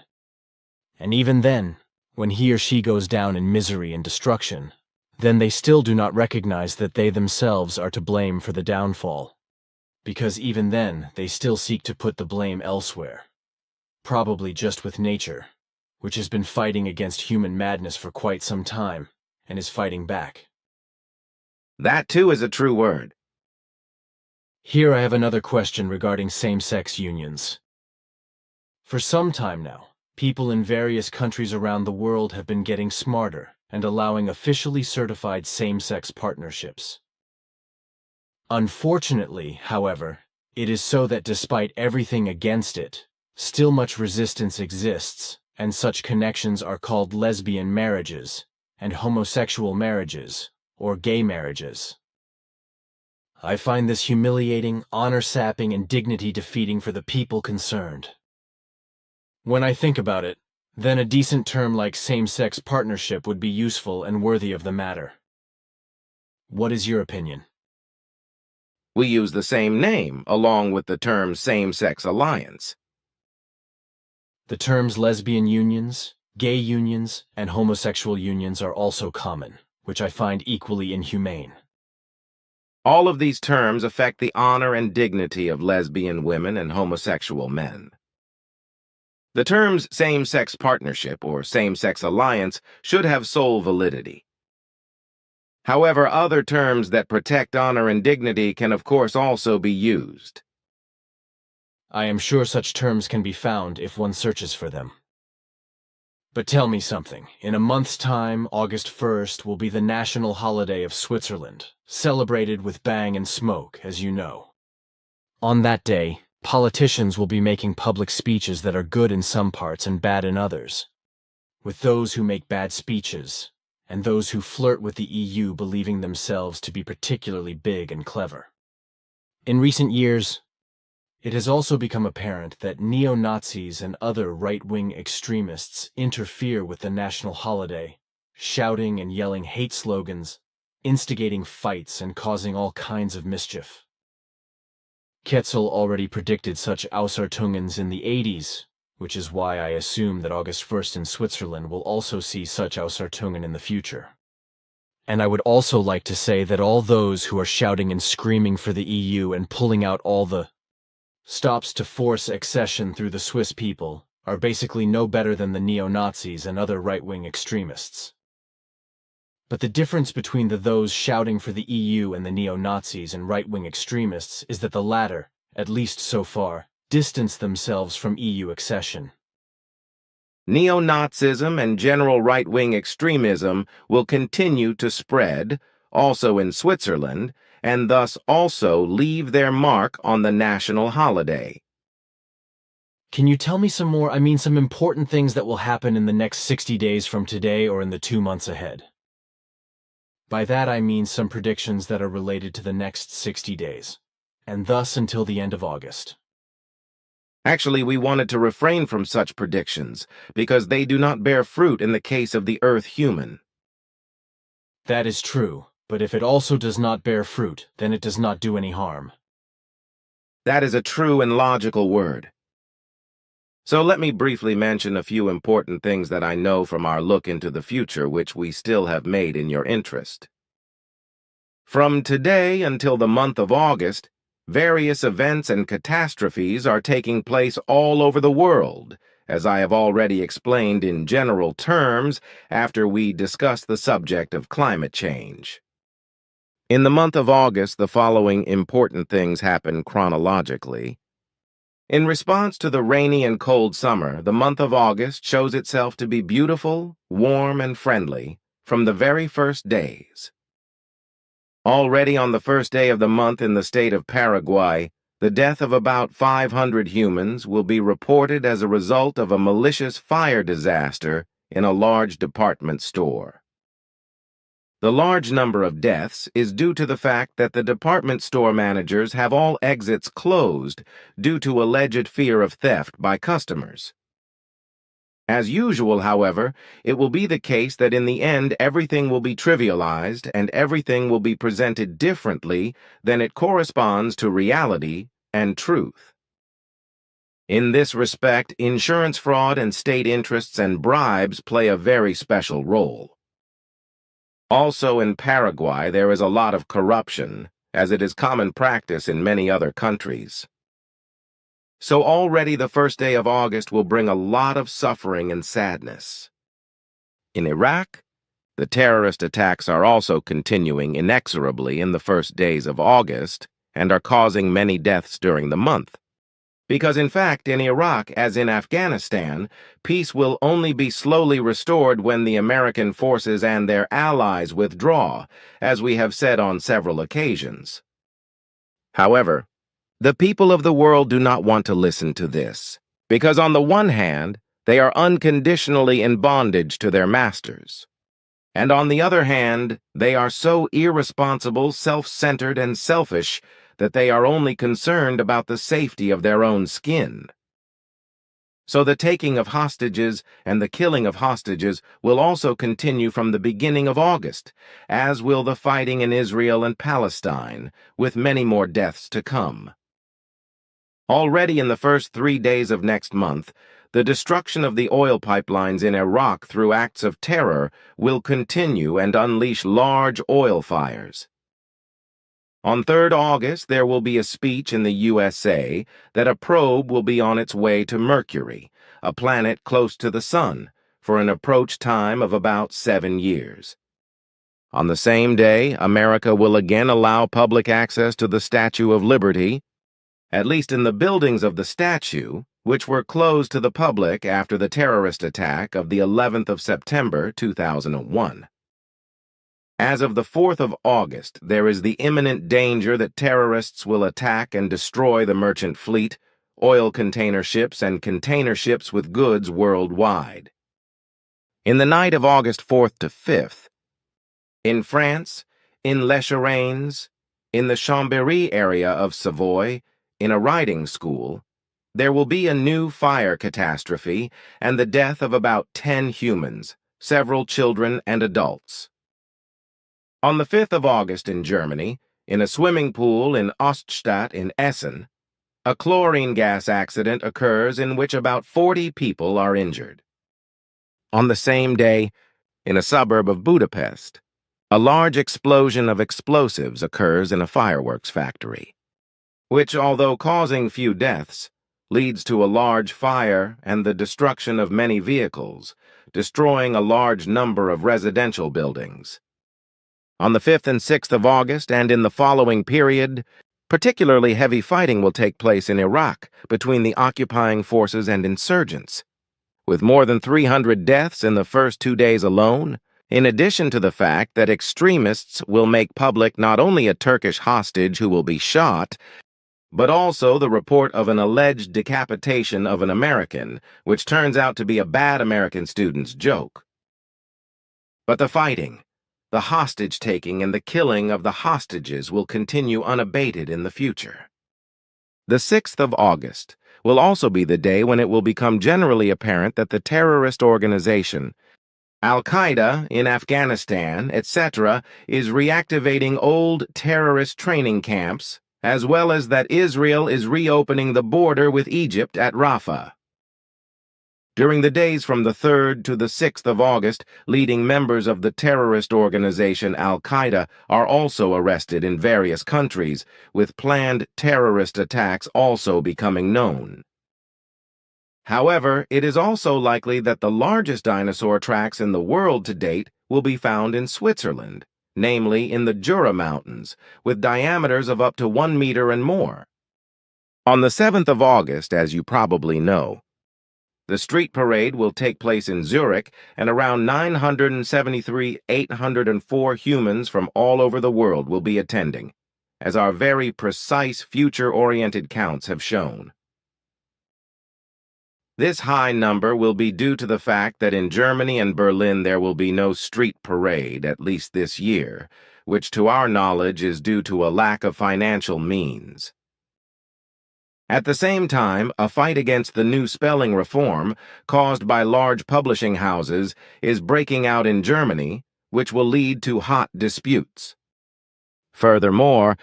C: And even then, when he or she goes down in misery and destruction, then they still do not recognize that they themselves are to blame for the downfall, because even then they still seek to put the blame elsewhere, probably just with nature, which has been fighting against human madness for quite some time and is fighting back.
B: That too is a true word.
C: Here I have another question regarding same-sex unions. For some time now, people in various countries around the world have been getting smarter and allowing officially certified same-sex partnerships. Unfortunately, however, it is so that despite everything against it, still much resistance exists, and such connections are called lesbian marriages and homosexual marriages, or gay marriages. I find this humiliating, honor-sapping, and dignity-defeating for the people concerned. When I think about it, then a decent term like same-sex partnership would be useful and worthy of the matter. What is your opinion?
B: We use the same name, along with the term same-sex alliance.
C: The terms lesbian unions, gay unions, and homosexual unions are also common, which I find equally inhumane.
B: All of these terms affect the honor and dignity of lesbian women and homosexual men. The terms same-sex partnership or same-sex alliance should have sole validity. However, other terms that protect honor and dignity can of course also be used.
C: I am sure such terms can be found if one searches for them. But tell me something. In a month's time, August 1st, will be the national holiday of Switzerland, celebrated with bang and smoke, as you know. On that day, politicians will be making public speeches that are good in some parts and bad in others, with those who make bad speeches, and those who flirt with the EU believing themselves to be particularly big and clever. In recent years, it has also become apparent that neo-Nazis and other right-wing extremists interfere with the national holiday, shouting and yelling hate slogans, instigating fights and causing all kinds of mischief. Ketzel already predicted such Ausartungen in the 80s, which is why I assume that August 1st in Switzerland will also see such Ausartungen in the future. And I would also like to say that all those who are shouting and screaming for the EU and pulling out all the Stops to force accession through the Swiss people are basically no better than the neo-Nazis and other right-wing extremists. But the difference between those shouting for the EU and the neo-Nazis and right-wing extremists is that the latter, at least so far, distance themselves from EU accession.
B: Neo-Nazism and general right-wing extremism will continue to spread, also in Switzerland, and thus also leave their mark on the national holiday.
C: Can you tell me some important things that will happen in the next 60 days from today or in the 2 months ahead? By that I mean some predictions that are related to the next 60 days, and thus until the end of August.
B: Actually, we wanted to refrain from such predictions, because they do not bear fruit in the case of the Earth human.
C: That is true, but if it also does not bear fruit, then it does not do any harm.
B: That is a true and logical word. So let me briefly mention a few important things that I know from our look into the future which we still have made in your interest. From today until the month of August, various events and catastrophes are taking place all over the world, as I have already explained in general terms after we discussed the subject of climate change. In the month of August, the following important things happen chronologically. In response to the rainy and cold summer, the month of August shows itself to be beautiful, warm, and friendly from the very first days. Already on the first day of the month in the state of Paraguay, the death of about 500 humans will be reported as a result of a malicious fire disaster in a large department store. The large number of deaths is due to the fact that the department store managers have all exits closed due to alleged fear of theft by customers. As usual, however, it will be the case that in the end everything will be trivialized and everything will be presented differently than it corresponds to reality and truth. In this respect, insurance fraud and state interests and bribes play a very special role. Also in Paraguay, there is a lot of corruption, as it is common practice in many other countries. So already the first day of August will bring a lot of suffering and sadness. In Iraq, the terrorist attacks are also continuing inexorably in the first days of August and are causing many deaths during the month. Because in fact, in Iraq, as in Afghanistan, peace will only be slowly restored when the American forces and their allies withdraw, as we have said on several occasions. However, the people of the world do not want to listen to this, because on the one hand, they are unconditionally in bondage to their masters, and on the other hand, they are so irresponsible, self-centered, and selfish that they are only concerned about the safety of their own skin. So the taking of hostages and the killing of hostages will also continue from the beginning of August, as will the fighting in Israel and Palestine, with many more deaths to come. Already in the first 3 days of next month, the destruction of the oil pipelines in Iraq through acts of terror will continue and unleash large oil fires. On 3rd August, there will be a speech in the USA that a probe will be on its way to Mercury, a planet close to the Sun, for an approach time of about 7 years. On the same day, America will again allow public access to the Statue of Liberty, at least in the buildings of the statue, which were closed to the public after the terrorist attack of the 11th of September 2001. As of the 4th of August, there is the imminent danger that terrorists will attack and destroy the merchant fleet, oil container ships, and container ships with goods worldwide. In the night of August 4th to 5th, in France, in Les Charentes, in the Chambéry area of Savoy, in a riding school, there will be a new fire catastrophe and the death of about 10 humans, several children and adults. On the 5th of August in Germany, in a swimming pool in Oststadt in Essen, a chlorine gas accident occurs in which about 40 people are injured. On the same day, in a suburb of Budapest, a large explosion of explosives occurs in a fireworks factory. which, although causing few deaths, leads to a large fire and the destruction of many vehicles, destroying a large number of residential buildings. On the 5th and 6th of August and in the following period, particularly heavy fighting will take place in Iraq between the occupying forces and insurgents, with more than 300 deaths in the first 2 days alone, in addition to the fact that extremists will make public not only a Turkish hostage who will be shot, but also the report of an alleged decapitation of an American, which turns out to be a bad American student's joke. But the fighting, the hostage-taking, and the killing of the hostages will continue unabated in the future. The 6th of August will also be the day when it will become generally apparent that the terrorist organization, Al-Qaeda in Afghanistan, etc., is reactivating old terrorist training camps, as well as that Israel is reopening the border with Egypt at Rafah. During the days from the 3rd to the 6th of August, leading members of the terrorist organization Al-Qaeda are also arrested in various countries, with planned terrorist attacks also becoming known. However, it is also likely that the largest dinosaur tracks in the world to date will be found in Switzerland, namely in the Jura Mountains, with diameters of up to 1 meter and more. On the 7th of August, as you probably know, the street parade will take place in Zurich, and around 973,804 humans from all over the world will be attending, as our very precise future-oriented counts have shown. This high number will be due to the fact that in Germany and Berlin there will be no street parade, at least this year, which to our knowledge is due to a lack of financial means. At the same time, a fight against the new spelling reform, caused by large publishing houses, is breaking out in Germany, which will lead to hot disputes. Furthermore,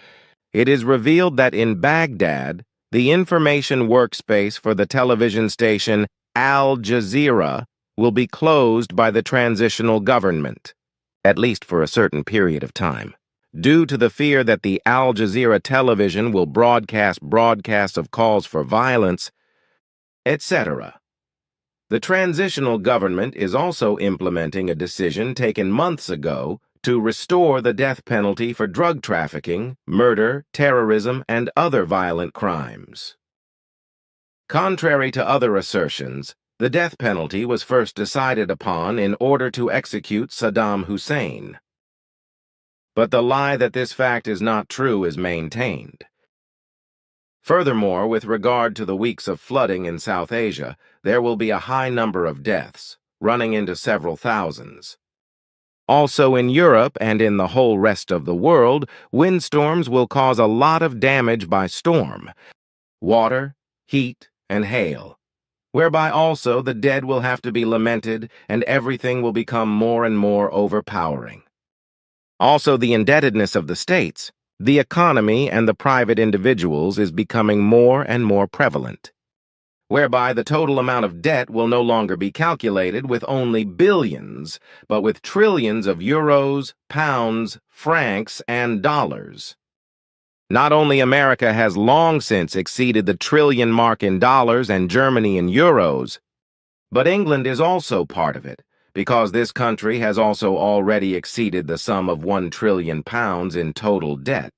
B: it is revealed that in Baghdad, the information workspace for the television station Al Jazeera will be closed by the transitional government, at least for a certain period of time, due to the fear that the Al Jazeera television will broadcasts of calls for violence, etc. The transitional government is also implementing a decision taken months ago to restore the death penalty for drug trafficking, murder, terrorism, and other violent crimes. Contrary to other assertions, the death penalty was first decided upon in order to execute Saddam Hussein. But the lie that this fact is not true is maintained. Furthermore, with regard to the weeks of flooding in South Asia, there will be a high number of deaths, running into several thousands. Also in Europe and in the whole rest of the world, windstorms will cause a lot of damage by storm, water, heat, and hail, whereby also the dead will have to be lamented and everything will become more and more overpowering. Also, the indebtedness of the states, the economy, and the private individuals is becoming more and more prevalent, whereby the total amount of debt will no longer be calculated with only billions, but with trillions of euros, pounds, francs, and dollars. Not only America has long since exceeded the trillion mark in dollars and Germany in euros, but England is also part of it, because this country has also already exceeded the sum of 1 trillion pounds in total debt.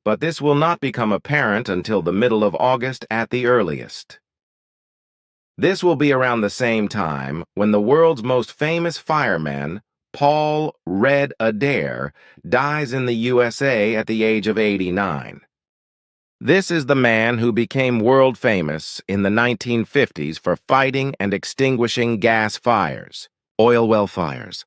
B: But this will not become apparent until the middle of August at the earliest. This will be around the same time when the world's most famous fireman, Paul "Red" Adair, dies in the USA at the age of 89. This is the man who became world famous in the 1950s for fighting and extinguishing gas fires, oil well fires,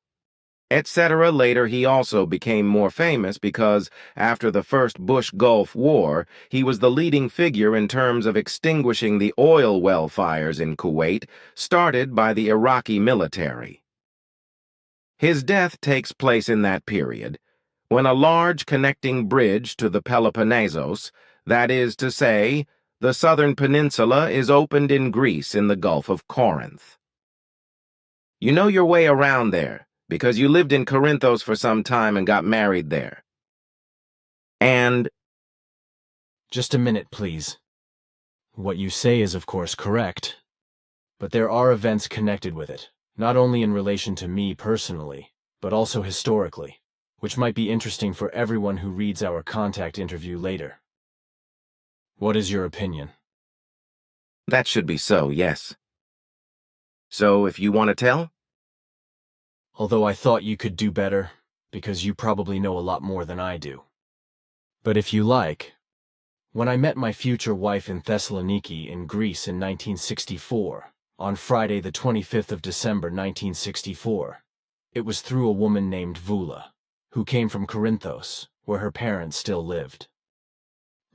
B: etc. Later, he also became more famous because, after the first Bush-Gulf War, he was the leading figure in terms of extinguishing the oil well fires in Kuwait, started by the Iraqi military. His death takes place in that period, when a large connecting bridge to the Peloponnesos, that is to say, the southern peninsula, is opened in Greece in the Gulf of Corinth. You know your way around there, because you lived in Corinthos for some time and got married there. And
C: Just a minute, please. What you say is, of course, correct. But there are events connected with it, not only in relation to me personally, but also historically, which might be interesting for everyone who reads our contact interview later. What is your opinion?
B: That should be so, yes. So, if you want to tell?
C: Although I thought you could do better, because you probably know a lot more than I do. But if you like, when I met my future wife in Thessaloniki in Greece in 1964, on Friday the 25th of December 1964, it was through a woman named Vula, who came from Corinthos, where her parents still lived.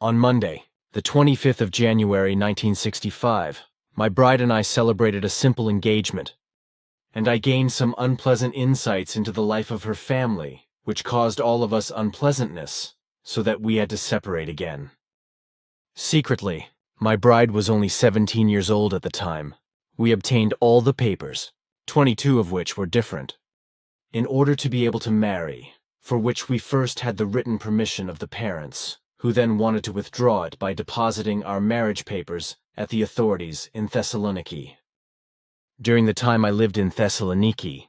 C: On Monday, the 25th of January 1965, my bride and I celebrated a simple engagement, and I gained some unpleasant insights into the life of her family, which caused all of us unpleasantness, so that we had to separate again. Secretly, my bride was only 17 years old at the time. We obtained all the papers, 22 of which were different, in order to be able to marry, for which we first had the written permission of the parents, who then wanted to withdraw it by depositing our marriage papers at the authorities in Thessaloniki. During the time I lived in Thessaloniki,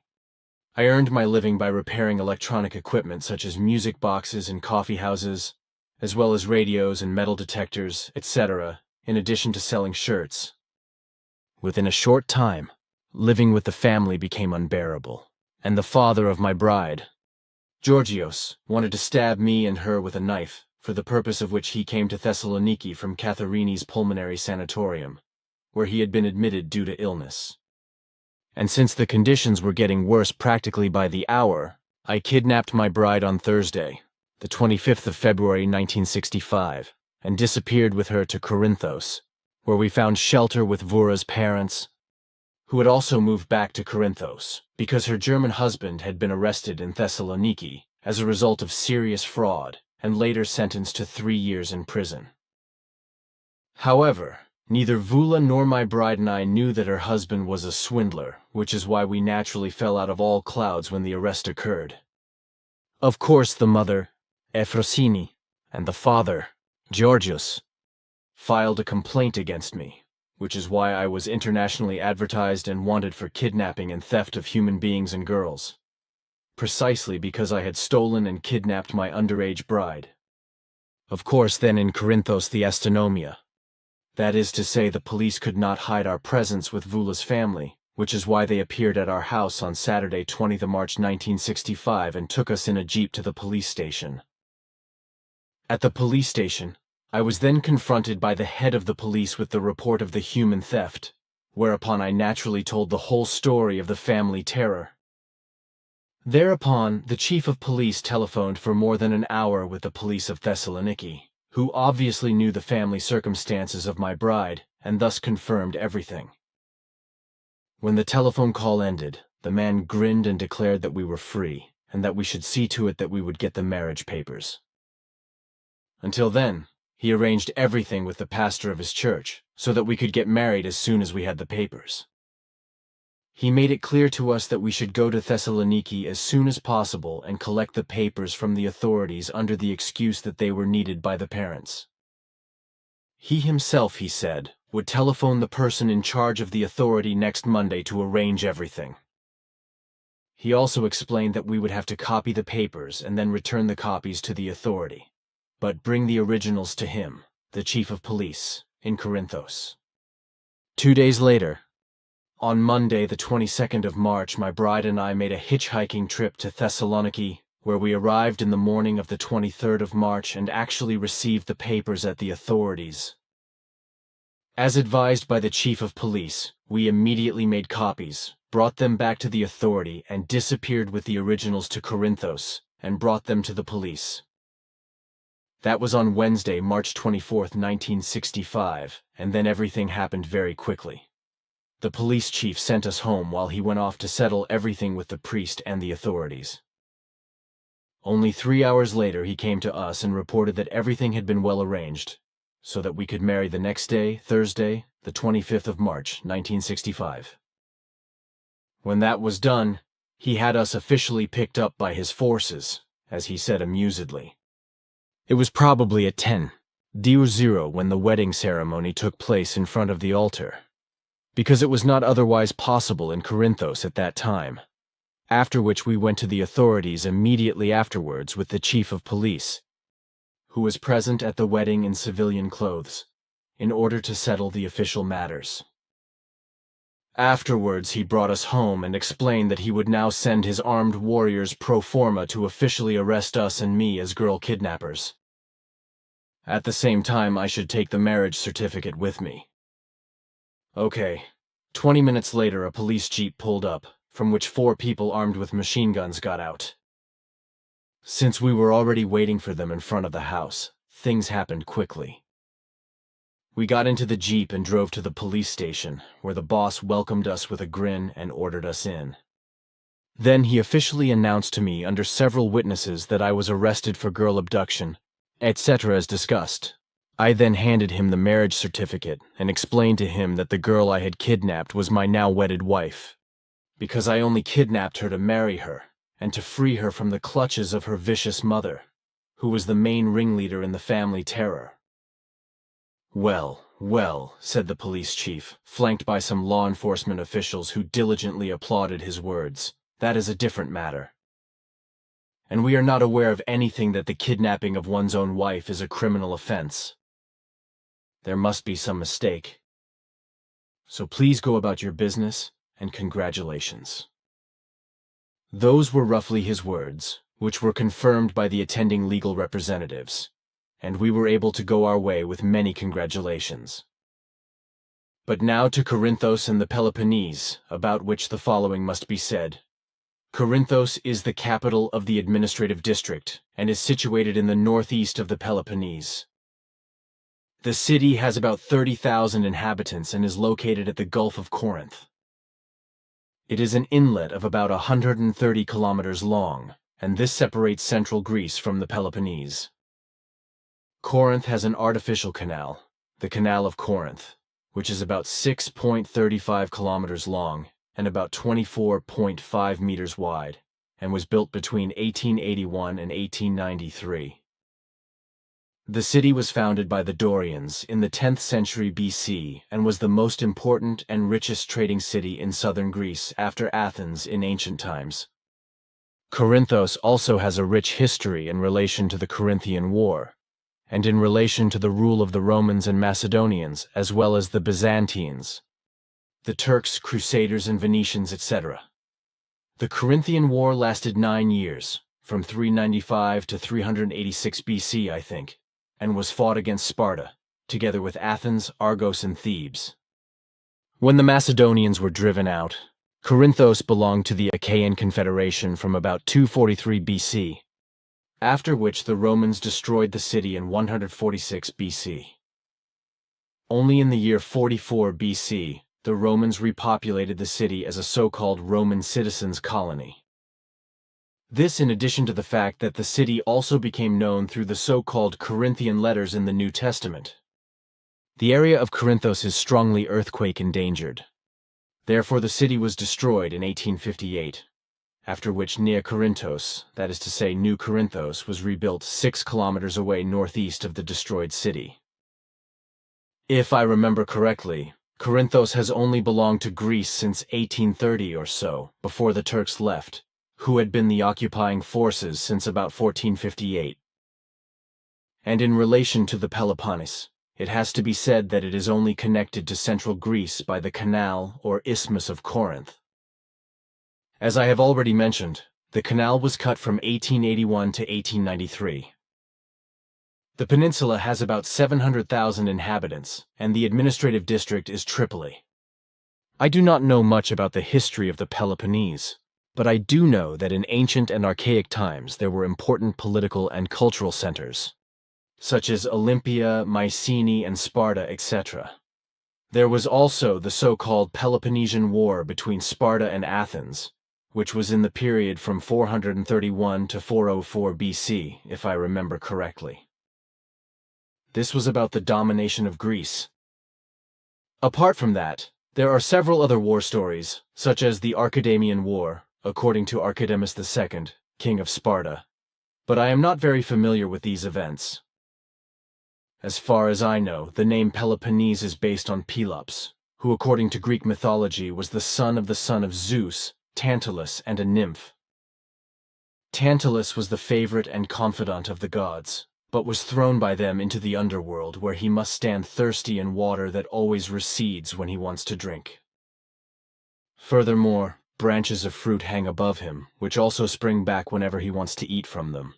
C: I earned my living by repairing electronic equipment such as music boxes and coffee houses, as well as radios and metal detectors, etc., in addition to selling shirts. Within a short time, living with the family became unbearable, and the father of my bride, Georgios, wanted to stab me and her with a knife, for the purpose of which he came to Thessaloniki from Katharini's pulmonary sanatorium, where he had been admitted due to illness. And since the conditions were getting worse practically by the hour, I kidnapped my bride on Thursday, the 25th of February 1965, and disappeared with her to Corinthos, where we found shelter with Vura's parents, who had also moved back to Corinthos, because her German husband had been arrested in Thessaloniki as a result of serious fraud and later sentenced to 3 years in prison. However, neither Vula nor my bride and I knew that her husband was a swindler, which is why we naturally fell out of all clouds when the arrest occurred. Of course, the mother, Efrosini, and the father, Georgios, filed a complaint against me, which is why I was internationally advertised and wanted for kidnapping and theft of human beings and girls, precisely because I had stolen and kidnapped my underage bride. Of course, then in Corinthos the Astonomia. That is to say, the police could not hide our presence with Vula's family, which is why they appeared at our house on Saturday 20th of March 1965 and took us in a jeep to the police station. At the police station, I was then confronted by the head of the police with the report of the human theft, whereupon I naturally told the whole story of the family terror. Thereupon, the chief of police telephoned for more than an hour with the police of Thessaloniki, who obviously knew the family circumstances of my bride and thus confirmed everything. When the telephone call ended, the man grinned and declared that we were free, and that we should see to it that we would get the marriage papers. Until then, he arranged everything with the pastor of his church, so that we could get married as soon as we had the papers. He made it clear to us that we should go to Thessaloniki as soon as possible and collect the papers from the authorities under the excuse that they were needed by the parents. He himself, he said, would telephone the person in charge of the authority next Monday to arrange everything. He also explained that we would have to copy the papers and then return the copies to the authority, but bring the originals to him, the chief of police, in Corinthos. 2 days later, on Monday, the 22nd of March, my bride and I made a hitchhiking trip to Thessaloniki, where we arrived in the morning of the 23rd of March and actually received the papers at the authorities. As advised by the chief of police, we immediately made copies, brought them back to the authority, and disappeared with the originals to Corinthos and brought them to the police. That was on Wednesday, March 24th, 1965, and then everything happened very quickly. The police chief sent us home while he went off to settle everything with the priest and the authorities. Only 3 hours later he came to us and reported that everything had been well arranged, so that we could marry the next day, Thursday, the 25th of March, 1965. When that was done, he had us officially picked up by his forces, as he said amusedly. It was probably at 10, D0 when the wedding ceremony took place in front of the altar, because it was not otherwise possible in Corinthos at that time, after which we went to the authorities immediately afterwards with the chief of police, who was present at the wedding in civilian clothes, in order to settle the official matters. Afterwards he brought us home and explained that he would now send his armed warriors pro forma to officially arrest us and me as girl kidnappers. At the same time, I should take the marriage certificate with me. Okay. 20 minutes later, a police jeep pulled up, from which 4 people armed with machine guns got out. Since we were already waiting for them in front of the house, things happened quickly. We got into the jeep and drove to the police station, where the boss welcomed us with a grin and ordered us in. Then he officially announced to me under several witnesses that I was arrested for girl abduction, etc. as discussed. I then handed him the marriage certificate and explained to him that the girl I had kidnapped was my now wedded wife, because I only kidnapped her to marry her and to free her from the clutches of her vicious mother, who was the main ringleader in the family terror. Well, well, said the police chief, flanked by some law enforcement officials who diligently applauded his words. That is a different matter. And we are not aware of anything that the kidnapping of one's own wife is a criminal offense. There must be some mistake. So please go about your business, and congratulations. Those were roughly his words, which were confirmed by the attending legal representatives, and we were able to go our way with many congratulations. But now to Corinthos and the Peloponnese, about which the following must be said. Corinthos is the capital of the administrative district and is situated in the northeast of the Peloponnese. The city has about 30,000 inhabitants and is located at the Gulf of Corinth. It is an inlet of about 130 kilometers long, and this separates central Greece from the Peloponnese. Corinth has an artificial canal, the Canal of Corinth, which is about 6.35 kilometers long and about 24.5 meters wide, and was built between 1881 and 1893. The city was founded by the Dorians in the 10th century BC and was the most important and richest trading city in southern Greece after Athens in ancient times. Corinthos also has a rich history in relation to the Corinthian War, and in relation to the rule of the Romans and Macedonians, as well as the Byzantines, the Turks, Crusaders, and Venetians, etc. The Corinthian War lasted 9 years, from 395 to 386 BC, I think, and was fought against Sparta, together with Athens, Argos, and Thebes. When the Macedonians were driven out, Corinthos belonged to the Achaean Confederation from about 243 BC, after which the Romans destroyed the city in 146 BC. Only in the year 44 BC, the Romans repopulated the city as a so-called Roman citizens' colony. This in addition to the fact that the city also became known through the so-called Corinthian letters in the New Testament. The area of Corinthos is strongly earthquake endangered. Therefore the city was destroyed in 1858, after which Nea Corinthos, that is to say New Corinthos, was rebuilt 6 kilometers away northeast of the destroyed city. If I remember correctly, Corinthos has only belonged to Greece since 1830 or so, before the Turks left, who had been the occupying forces since about 1458. And in relation to the Peloponnese, it has to be said that it is only connected to central Greece by the canal or Isthmus of Corinth. As I have already mentioned, the canal was cut from 1881 to 1893. The peninsula has about 700,000 inhabitants, and the administrative district is Tripoli. I do not know much about the history of the Peloponnese, but I do know that in ancient and archaic times there were important political and cultural centers, such as Olympia, Mycenae, and Sparta, etc. There was also the so-called Peloponnesian War between Sparta and Athens, which was in the period from 431 to 404 BC, if I remember correctly. This was about the domination of Greece. Apart from that, there are several other war stories, such as the Archidamian War, according to Archidamus II, king of Sparta, but I am not very familiar with these events. As far as I know, the name Peloponnese is based on Pelops, who according to Greek mythology was the son of Zeus, Tantalus, and a nymph. Tantalus was the favorite and confidant of the gods, but was thrown by them into the underworld where he must stand thirsty in water that always recedes when he wants to drink. Furthermore, branches of fruit hang above him, which also spring back whenever he wants to eat from them.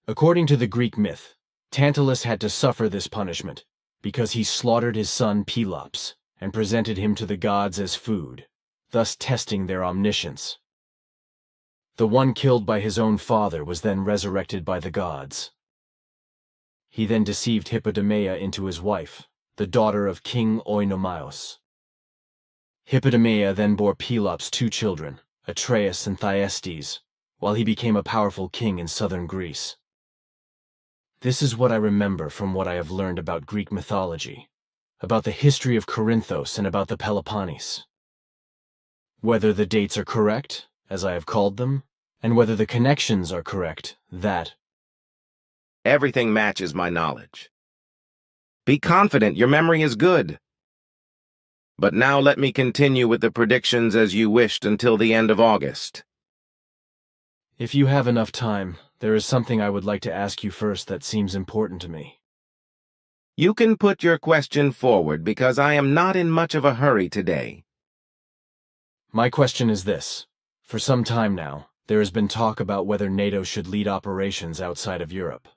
C: According to the Greek myth, Tantalus had to suffer this punishment because he slaughtered his son Pelops and presented him to the gods as food, thus testing their omniscience. The one killed by his own father was then resurrected by the gods. He then deceived Hippodameia into his wife, the daughter of King Oikonomaios. Hippodameia then bore Pelops 2 children, Atreus and Thyestes, while he became a powerful king in southern Greece. This is what I remember from what I have learned about Greek mythology, about the history of Corinthos and about the Peloponnese. Whether the dates are correct, as I have called them, and whether the connections are correct, that
B: Everything matches my knowledge. Be confident, your memory is good. But now let me continue with the predictions as you wished until the end of August.
C: if you have enough time, there is something I would like to ask you first that seems important to me.
B: You can put your question forward because I am not in much of a hurry today.
C: My question is this. For some time now, there has been talk about whether NATO should lead operations outside of Europe.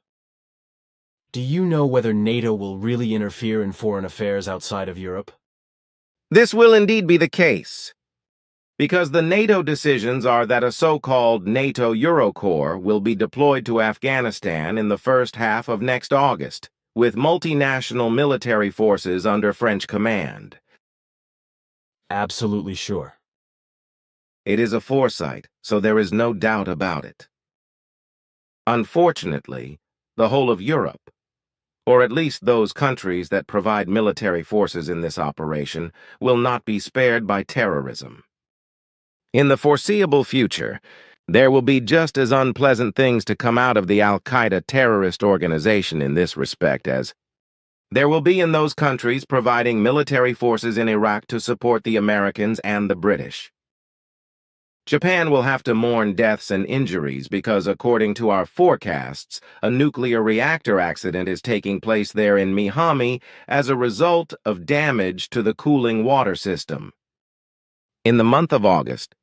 C: Do you know whether NATO will really interfere in foreign affairs outside of Europe?
B: This will indeed be the case, because the NATO decisions are that a so-called NATO Eurocorps will be deployed to Afghanistan in the first half of next August, with multinational military forces under French command.
C: Absolutely sure.
B: It is a foresight, so there is no doubt about it. Unfortunately, the whole of Europe, or at least those countries that provide military forces in this operation, will not be spared by terrorism. In the foreseeable future, there will be just as unpleasant things to come out of the Al-Qaeda terrorist organization in this respect as there will be in those countries providing military forces in Iraq to support the Americans and the British. Japan will have to mourn deaths and injuries because, according to our forecasts, a nuclear reactor accident is taking place there in Mihami as a result of damage to the cooling water system. In the month of August,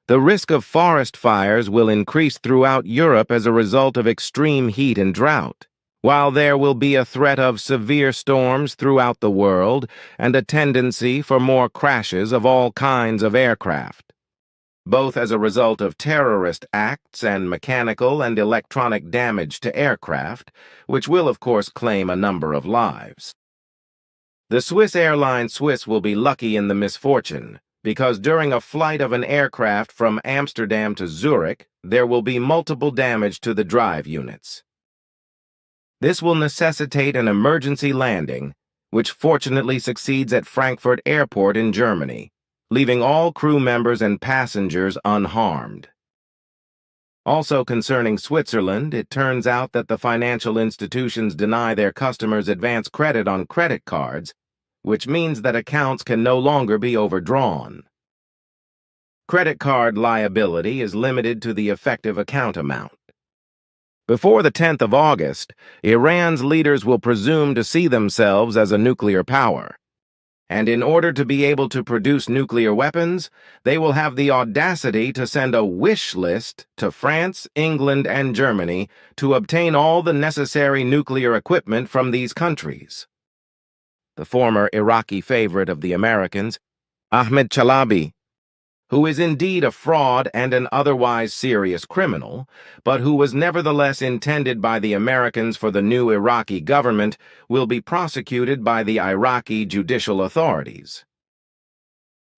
B: the risk of forest fires will increase throughout Europe as a result of extreme heat and drought, while there will be a threat of severe storms throughout the world and a tendency for more crashes of all kinds of aircraft, both as a result of terrorist acts and mechanical and electronic damage to aircraft, which will of course claim a number of lives. The Swiss airline Swiss will be lucky in the misfortune, because during a flight of an aircraft from Amsterdam to Zurich, there will be multiple damage to the drive units. This will necessitate an emergency landing, which fortunately succeeds at Frankfurt Airport in Germany, leaving all crew members and passengers unharmed. Also concerning Switzerland, it turns out that the financial institutions deny their customers advance credit on credit cards, which means that accounts can no longer be overdrawn. Credit card liability is limited to the effective account amount. Before the 10th of August, Iran's leaders will presume to see themselves as a nuclear power. And in order to be able to produce nuclear weapons, they will have the audacity to send a wish list to France, England, and Germany to obtain all the necessary nuclear equipment from these countries. The former Iraqi favorite of the Americans, Ahmed Chalabi, who is indeed a fraud and an otherwise serious criminal, but who was nevertheless intended by the Americans for the new Iraqi government, will be prosecuted by the Iraqi judicial authorities.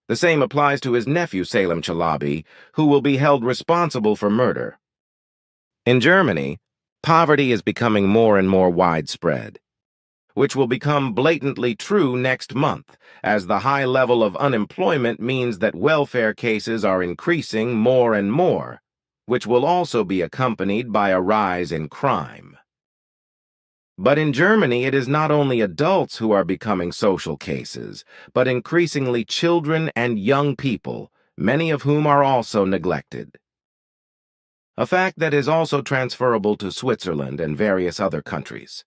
B: The same applies to his nephew Salem Chalabi, who will be held responsible for murder. In Germany, poverty is becoming more and more widespread, which will become blatantly true next month, as the high level of unemployment means that welfare cases are increasing more and more, which will also be accompanied by a rise in crime. But in Germany, it is not only adults who are becoming social cases, but increasingly children and young people, many of whom are also neglected. A fact that is also transferable to Switzerland and various other countries.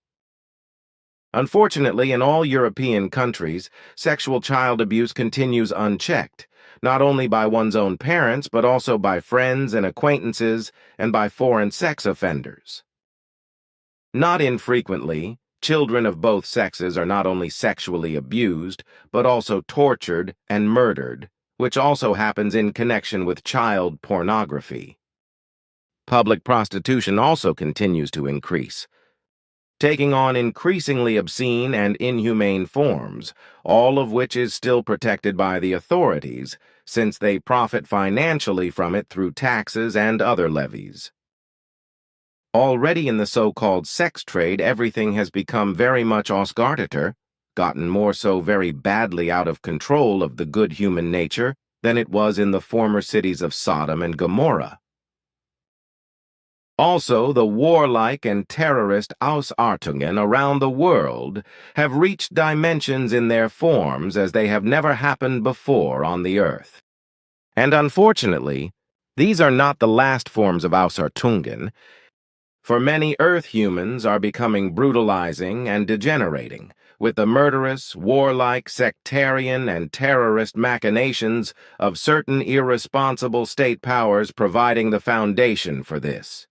B: Unfortunately, in all European countries, sexual child abuse continues unchecked, not only by one's own parents, but also by friends and acquaintances and by foreign sex offenders. Not infrequently, children of both sexes are not only sexually abused, but also tortured and murdered, which also happens in connection with child pornography. Public prostitution also continues to increase, taking on increasingly obscene and inhumane forms, all of which is still protected by the authorities, since they profit financially from it through taxes and other levies. Already in the so-called sex trade, everything has become very much Ausgarteter, gotten more so very badly out of control of the good human nature than it was in the former cities of Sodom and Gomorrah. Also, the warlike and terrorist Ausartungen around the world have reached dimensions in their forms as they have never happened before on the earth. And unfortunately, these are not the last forms of Ausartungen, for many Earth humans are becoming brutalizing and degenerating, with the murderous, warlike, sectarian, and terrorist machinations of certain irresponsible state powers providing the foundation for this.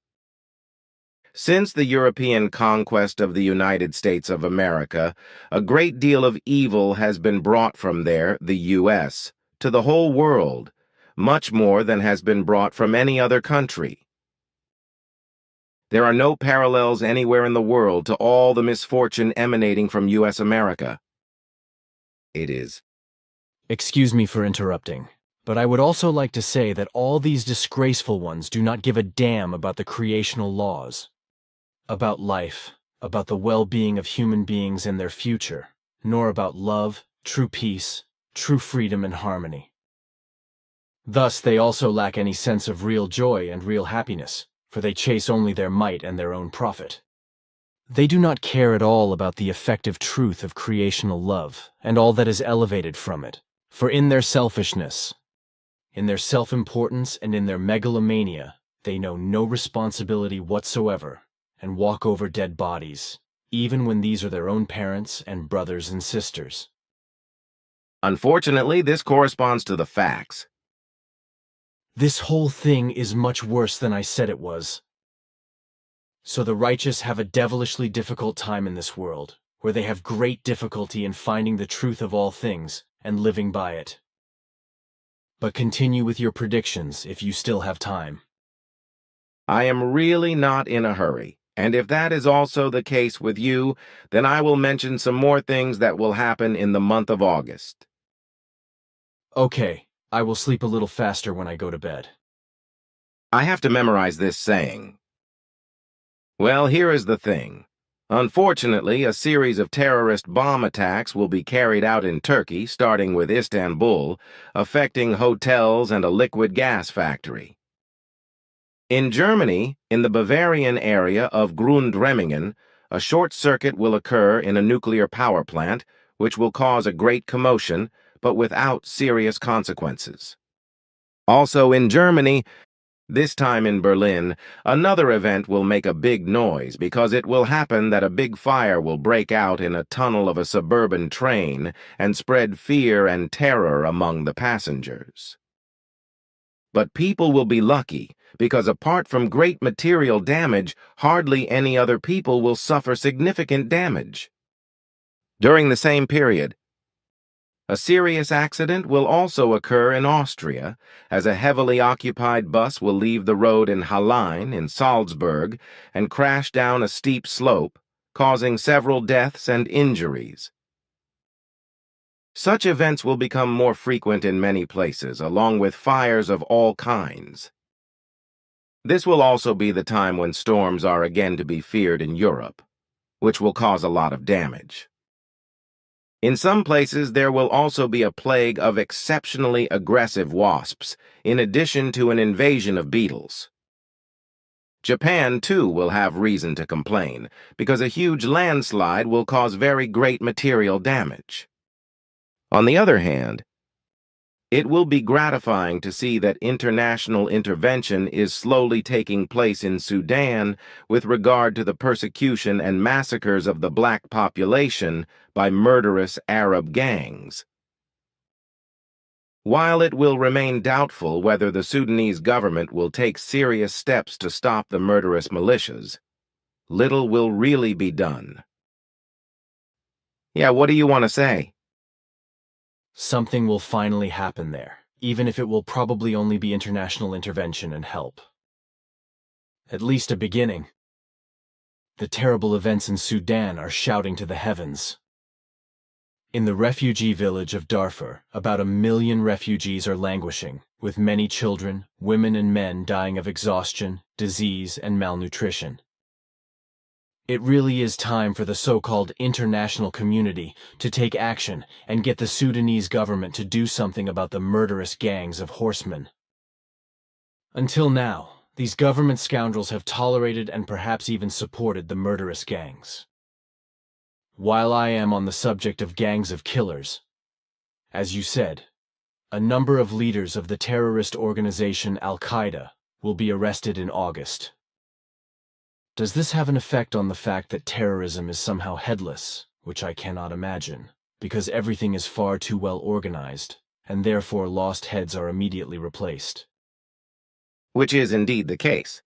B: Since the European conquest of the United States of America, a great deal of evil has been brought from there, the U.S., to the whole world, much more than has been brought from any other country. There are no parallels anywhere in the world to all the misfortune emanating from U.S. America. It is.
C: Excuse me for interrupting, but I would also like to say that all these disgraceful ones do not give a damn about the creational laws, about life, about the well-being of human beings and their future, nor about love, true peace, true freedom and harmony. Thus, they also lack any sense of real joy and real happiness, for they chase only their might and their own profit. They do not care at all about the effective truth of creational love and all that is elevated from it, for in their selfishness, in their self-importance and in their megalomania, they know no responsibility whatsoever and walk over dead bodies, even when these are their own parents and brothers and sisters.
B: Unfortunately, this corresponds to the facts.
C: This whole thing is much worse than I said it was. So the righteous have a devilishly difficult time in this world, where they have great difficulty in finding the truth of all things and living by it. But continue with your predictions if you still have time.
B: I am really not in a hurry, and if that is also the case with you, then I will mention some more things that will happen in the month of August.
C: Okay, I will sleep a little faster when I go to bed.
B: I have to memorize this saying. Well, here is the thing. Unfortunately, a series of terrorist bomb attacks will be carried out in Turkey, starting with Istanbul, affecting hotels and a liquid gas factory. In Germany, in the Bavarian area of Grundremmingen, a short circuit will occur in a nuclear power plant, which will cause a great commotion, but without serious consequences. Also in Germany, this time in Berlin, another event will make a big noise because it will happen that a big fire will break out in a tunnel of a suburban train and spread fear and terror among the passengers. But people will be lucky because apart from great material damage, hardly any other people will suffer significant damage. During the same period, a serious accident will also occur in Austria, as a heavily occupied bus will leave the road in Hallein in Salzburg and crash down a steep slope, causing several deaths and injuries. Such events will become more frequent in many places, along with fires of all kinds. This will also be the time when storms are again to be feared in Europe, which will cause a lot of damage. In some places, there will also be a plague of exceptionally aggressive wasps, in addition to an invasion of beetles. Japan, too, will have reason to complain, because a huge landslide will cause very great material damage. On the other hand, it will be gratifying to see that international intervention is slowly taking place in Sudan with regard to the persecution and massacres of the black population by murderous Arab gangs. While it will remain doubtful whether the Sudanese government will take serious steps to stop the murderous militias, little will really be done. Yeah, what do you want to say?
C: Something will finally happen there, even if it will probably only be international intervention and help. At least a beginning. The terrible events in Sudan are shouting to the heavens. In the refugee village of Darfur, about 1 million refugees are languishing, with many children, women and men dying of exhaustion, disease, and malnutrition. It really is time for the so-called international community to take action and get the Sudanese government to do something about the murderous gangs of horsemen. Until now, these government scoundrels have tolerated and perhaps even supported the murderous gangs. While I am on the subject of gangs of killers, as you said, a number of leaders of the terrorist organization Al-Qaeda will be arrested in August. Does this have an effect on the fact that terrorism is somehow headless, which I cannot imagine, because everything is far too well organized, and therefore lost heads are immediately replaced?
B: Which is indeed the case.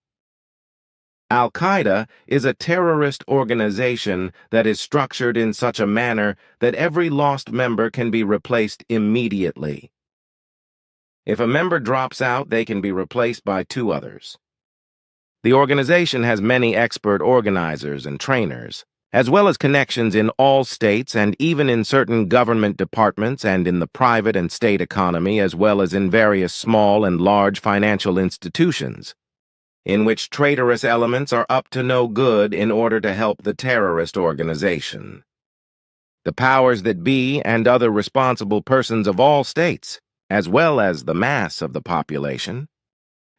B: Al-Qaeda is a terrorist organization that is structured in such a manner that every lost member can be replaced immediately. If a member drops out, they can be replaced by 2 others. The organization has many expert organizers and trainers, as well as connections in all states and even in certain government departments and in the private and state economy, as well as in various small and large financial institutions, in which traitorous elements are up to no good in order to help the terrorist organization. The powers that be and other responsible persons of all states, as well as the mass of the population,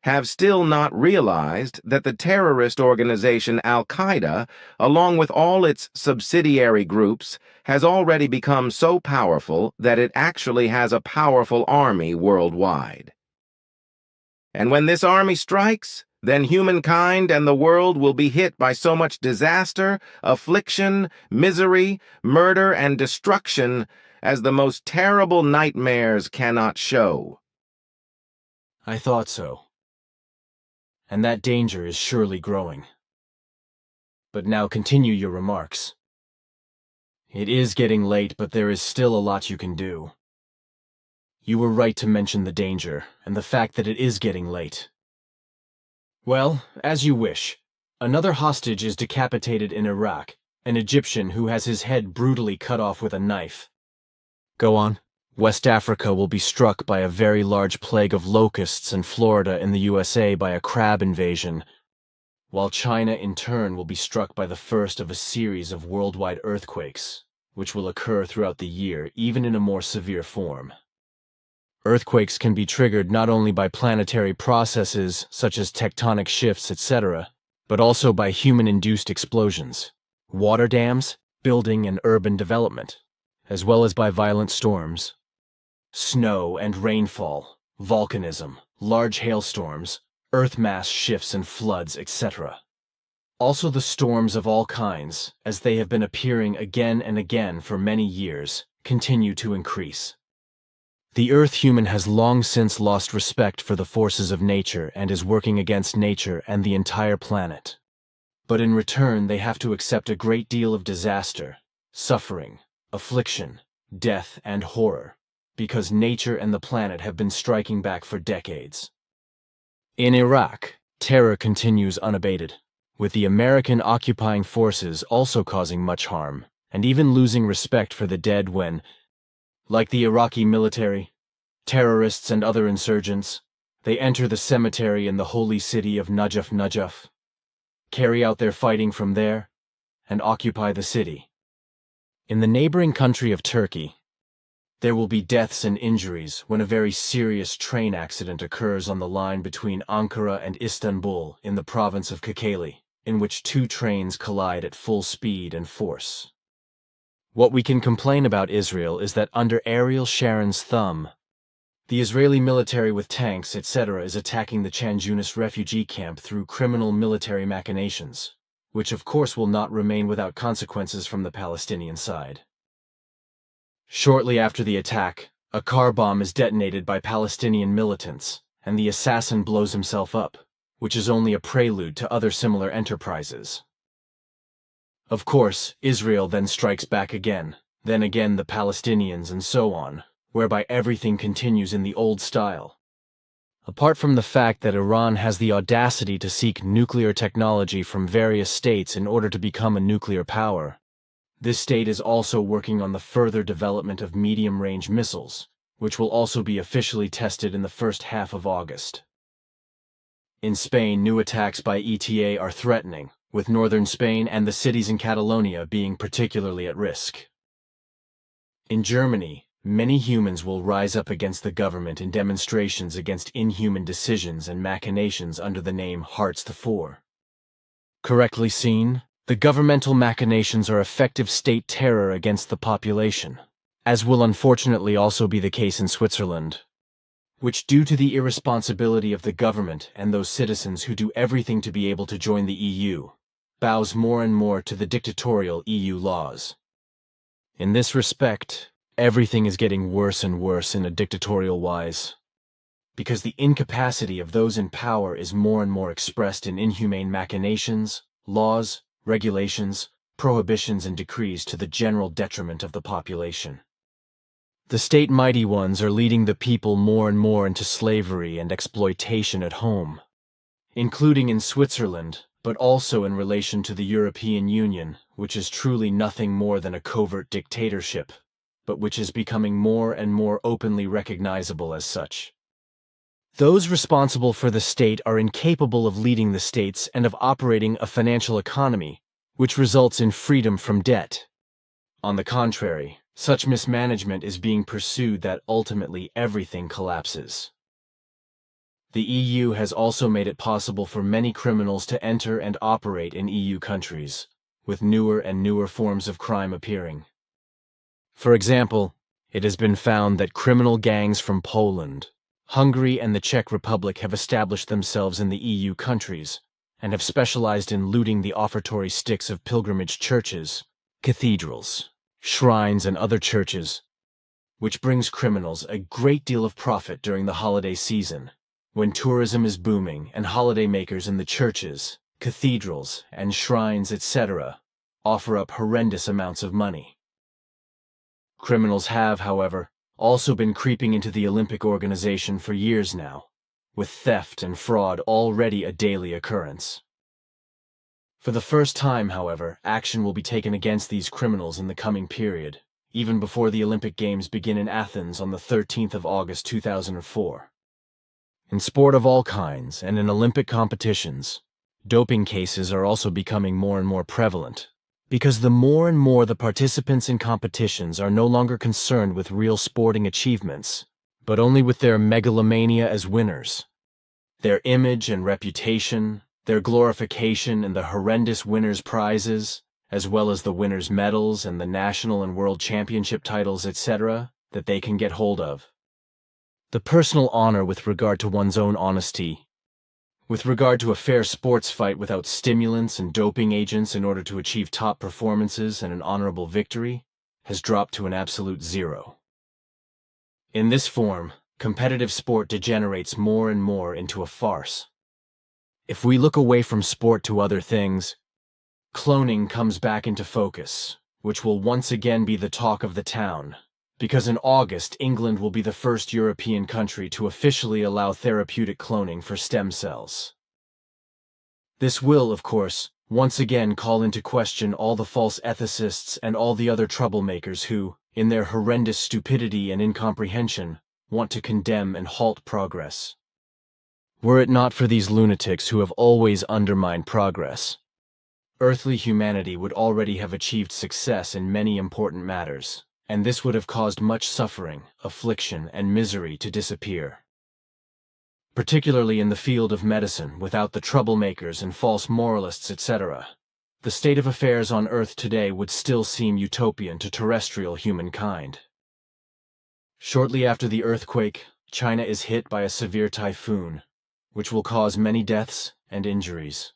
B: have still not realized that the terrorist organization Al-Qaeda, along with all its subsidiary groups, has already become so powerful that it actually has a powerful army worldwide. And when this army strikes, then humankind and the world will be hit by so much disaster, affliction, misery, murder, and destruction as the most terrible nightmares cannot show.
C: I thought so. And that danger is surely growing. But now continue your remarks. It is getting late, but there is still a lot you can do. You were right to mention the danger, and the fact that it is getting late. Well, as you wish. Another hostage is decapitated in Iraq, an Egyptian who has his head brutally cut off with a knife. Go on. West Africa will be struck by a very large plague of locusts, and Florida in the USA by a crab invasion, while China in turn will be struck by the first of a series of worldwide earthquakes, which will occur throughout the year, even in a more severe form. Earthquakes can be triggered not only by planetary processes such as tectonic shifts, etc., but also by human-induced explosions, water dams, building and urban development, as well as by violent storms, snow and rainfall, volcanism, large hailstorms, earth mass shifts and floods, etc. Also the storms of all kinds, as they have been appearing again and again for many years, continue to increase. The Earth human has long since lost respect for the forces of nature and is working against nature and the entire planet. But in return, they have to accept a great deal of disaster, suffering, affliction, death, and horror, because nature and the planet have been striking back for decades. In Iraq, terror continues unabated, with the American occupying forces also causing much harm, and even losing respect for the dead when, like the Iraqi military, terrorists and other insurgents, they enter the cemetery in the holy city of Najaf, carry out their fighting from there, and occupy the city. In the neighboring country of Turkey, There will be deaths and injuries when a very serious train accident occurs on the line between Ankara and Istanbul in the province of Kocaeli, in which two trains collide at full speed and force. What we can complain about Israel is that under Ariel Sharon's thumb, the Israeli military with tanks, etc., is attacking the Khan Yunis refugee camp through criminal military machinations, which of course will not remain without consequences from the Palestinian side. Shortly after the attack, a car bomb is detonated by Palestinian militants, and the assassin blows himself up, which is only a prelude to other similar enterprises. Of course, Israel then strikes back again, then again the Palestinians, and so on, whereby everything continues in the old style. Apart from the fact that Iran has the audacity to seek nuclear technology from various states in order to become a nuclear power, this state is also working on the further development of medium-range missiles, which will also be officially tested in the first half of August. In Spain, new attacks by ETA are threatening, with northern Spain and the cities in Catalonia being particularly at risk. In Germany, many humans will rise up against the government in demonstrations against inhuman decisions and machinations under the name Hearts the Four. Correctly seen, the governmental machinations are effective state terror against the population, as will unfortunately also be the case in Switzerland, which, due to the irresponsibility of the government and those citizens who do everything to be able to join the EU, bows more and more to the dictatorial EU laws. In this respect, everything is getting worse and worse in a dictatorial wise, because the incapacity of those in power is more and more expressed in inhumane machinations, laws, regulations, prohibitions, and decrees to the general detriment of the population. The state mighty ones are leading the people more and more into slavery and exploitation at home, including in Switzerland, but also in relation to the European Union, which is truly nothing more than a covert dictatorship, but which is becoming more and more openly recognizable as such. Those responsible for the state are incapable of leading the states and of operating a financial economy, which results in freedom from debt. On the contrary, such mismanagement is being pursued that ultimately everything collapses. The EU has also made it possible for many criminals to enter and operate in EU countries, with newer and newer forms of crime appearing. For example, it has been found that criminal gangs from Poland, Hungary, and the Czech Republic have established themselves in the EU countries and have specialized in looting the offertory sticks of pilgrimage churches, cathedrals, shrines, and other churches, which brings criminals a great deal of profit during the holiday season, when tourism is booming and holidaymakers in the churches, cathedrals, and shrines, etc., offer up horrendous amounts of money. Criminals have, however, also been creeping into the Olympic organization for years now, with theft and fraud already a daily occurrence. For the first time, however, action will be taken against these criminals in the coming period, even before the Olympic Games begin in Athens on the 13th of August 2004. In sport of all kinds and in Olympic competitions, doping cases are also becoming more and more prevalent, because the more and more the participants in competitions are no longer concerned with real sporting achievements, but only with their megalomania as winners, their image and reputation, their glorification in the horrendous winners' prizes, as well as the winners' medals and the national and world championship titles, etc., that they can get hold of. The personal honor with regard to one's own honesty, with regard to a fair sports fight without stimulants and doping agents in order to achieve top performances and an honorable victory, has dropped to an absolute zero. In this form, competitive sport degenerates more and more into a farce. If we look away from sport to other things, cloning comes back into focus, which will once again be the talk of the town, because in August England will be the first European country to officially allow therapeutic cloning for stem cells. This will, of course, once again call into question all the false ethicists and all the other troublemakers who, in their horrendous stupidity and incomprehension, want to condemn and halt progress. Were it not for these lunatics who have always undermined progress, earthly humanity would already have achieved success in many important matters, and this would have caused much suffering, affliction, and misery to disappear. Particularly in the field of medicine, without the troublemakers and false moralists, etc., the state of affairs on Earth today would still seem utopian to terrestrial humankind. Shortly after the earthquake, China is hit by a severe typhoon, which will cause many deaths and injuries.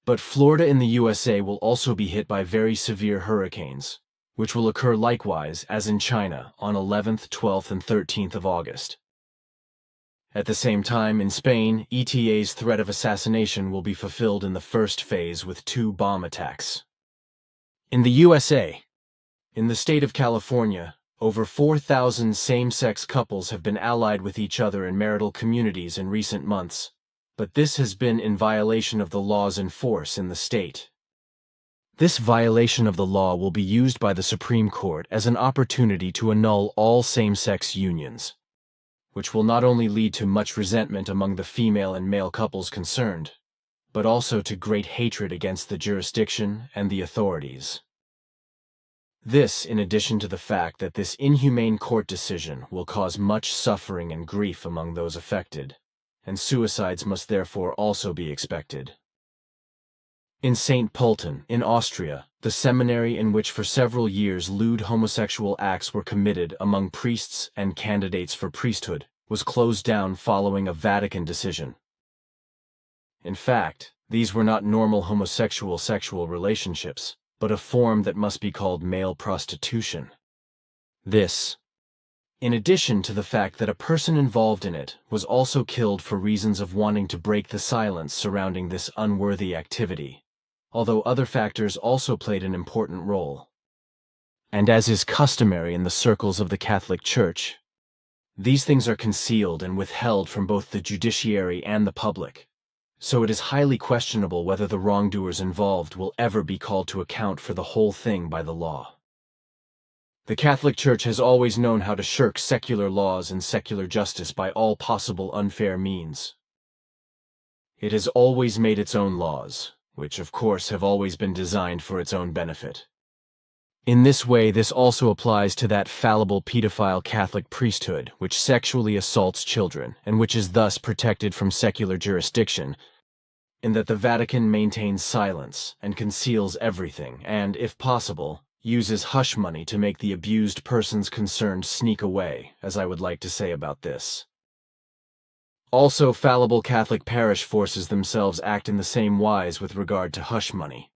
C: But Florida in the USA will also be hit by very severe hurricanes, which will occur likewise as in China on 11th, 12th, and 13th of August. At the same time, in Spain, ETA's threat of assassination will be fulfilled in the first phase with 2 bomb attacks. In the USA, in the state of California, over 4,000 same-sex couples have been allied with each other in marital communities in recent months, but this has been in violation of the laws in force in the state. This violation of the law will be used by the Supreme Court as an opportunity to annul all same-sex unions, which will not only lead to much resentment among the female and male couples concerned, but also to great hatred against the jurisdiction and the authorities. This, in addition to the fact that this inhumane court decision will cause much suffering and grief among those affected, and suicides must therefore also be expected. In St. Pölten, in Austria, the seminary in which for several years lewd homosexual acts were committed among priests and candidates for priesthood, was closed down following a Vatican decision. In fact, these were not normal homosexual sexual relationships, but a form that must be called male prostitution. This, in addition to the fact that a person involved in it was also killed for reasons of wanting to break the silence surrounding this unworthy activity, although other factors also played an important role. And as is customary in the circles of the Catholic Church, these things are concealed and withheld from both the judiciary and the public, so it is highly questionable whether the wrongdoers involved will ever be called to account for the whole thing by the law. The Catholic Church has always known how to shirk secular laws and secular justice by all possible unfair means. It has always made its own laws, which of course have always been designed for its own benefit. In this way, this also applies to that fallible pedophile Catholic priesthood which sexually assaults children and which is thus protected from secular jurisdiction, in that the Vatican maintains silence and conceals everything and, if possible, uses hush money to make the abused persons concerned sneak away, as I would like to say about this. Also, fallible Catholic parish forces themselves act in the same wise with regard to hush money.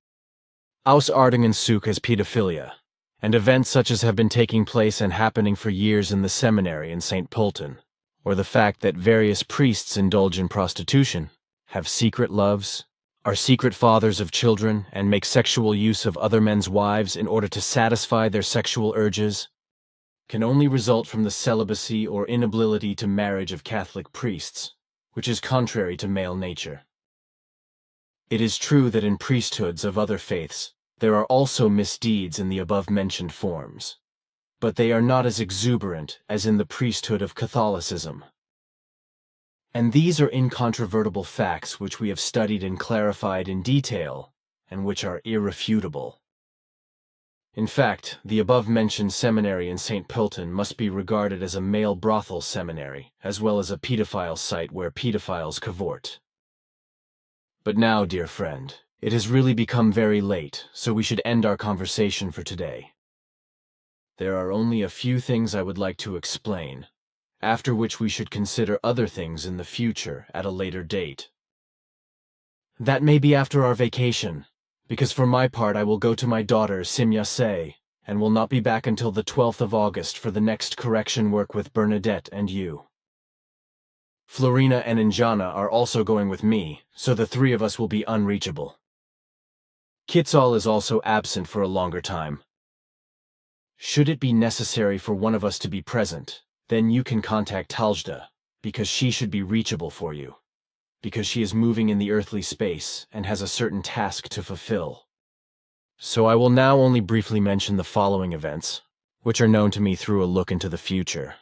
C: Ausartungen such as pedophilia, and events such as have been taking place and happening for years in the seminary in St. Pölten, or the fact that various priests indulge in prostitution, have secret loves, are secret fathers of children, and make sexual use of other men's wives in order to satisfy their sexual urges, can only result from the celibacy or inability to marriage of Catholic priests, which is contrary to male nature. It is true that in priesthoods of other faiths there are also misdeeds in the above-mentioned forms, but they are not as exuberant as in the priesthood of Catholicism. And these are incontrovertible facts which we have studied and clarified in detail, and which are irrefutable. In fact, the above-mentioned seminary in St. Pölten must be regarded as a male brothel seminary, as well as a pedophile site where pedophiles cavort. But now, dear friend, it has really become very late, so we should end our conversation for today. There are only a few things I would like to explain, after which we should consider other things in the future at a later date. That may be after our vacation, because for my part I will go to my daughter Simyase, and will not be back until the 12th of August for the next correction work with Bernadette and you. Florina and Injana are also going with me, so the 3 of us will be unreachable. Kitsal is also absent for a longer time. Should it be necessary for one of us to be present, then you can contact Taljda, because she should be reachable for you, because she is moving in the earthly space and has a certain task to fulfill. So I will now only briefly mention the following events, which are known to me through a look into the future.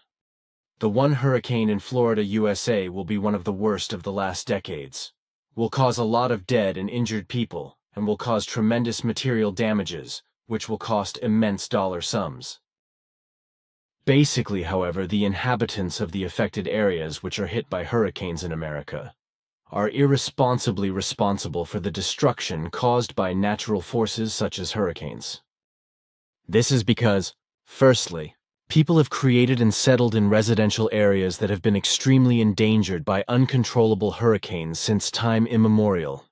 C: The one hurricane in Florida, USA will be one of the worst of the last decades, will cause a lot of dead and injured people, and will cause tremendous material damages, which will cost immense dollar sums. Basically, however, the inhabitants of the affected areas which are hit by hurricanes in America are irresponsibly responsible for the destruction caused by natural forces such as hurricanes. This is because, firstly, people have created and settled in residential areas that have been extremely endangered by uncontrollable hurricanes since time immemorial.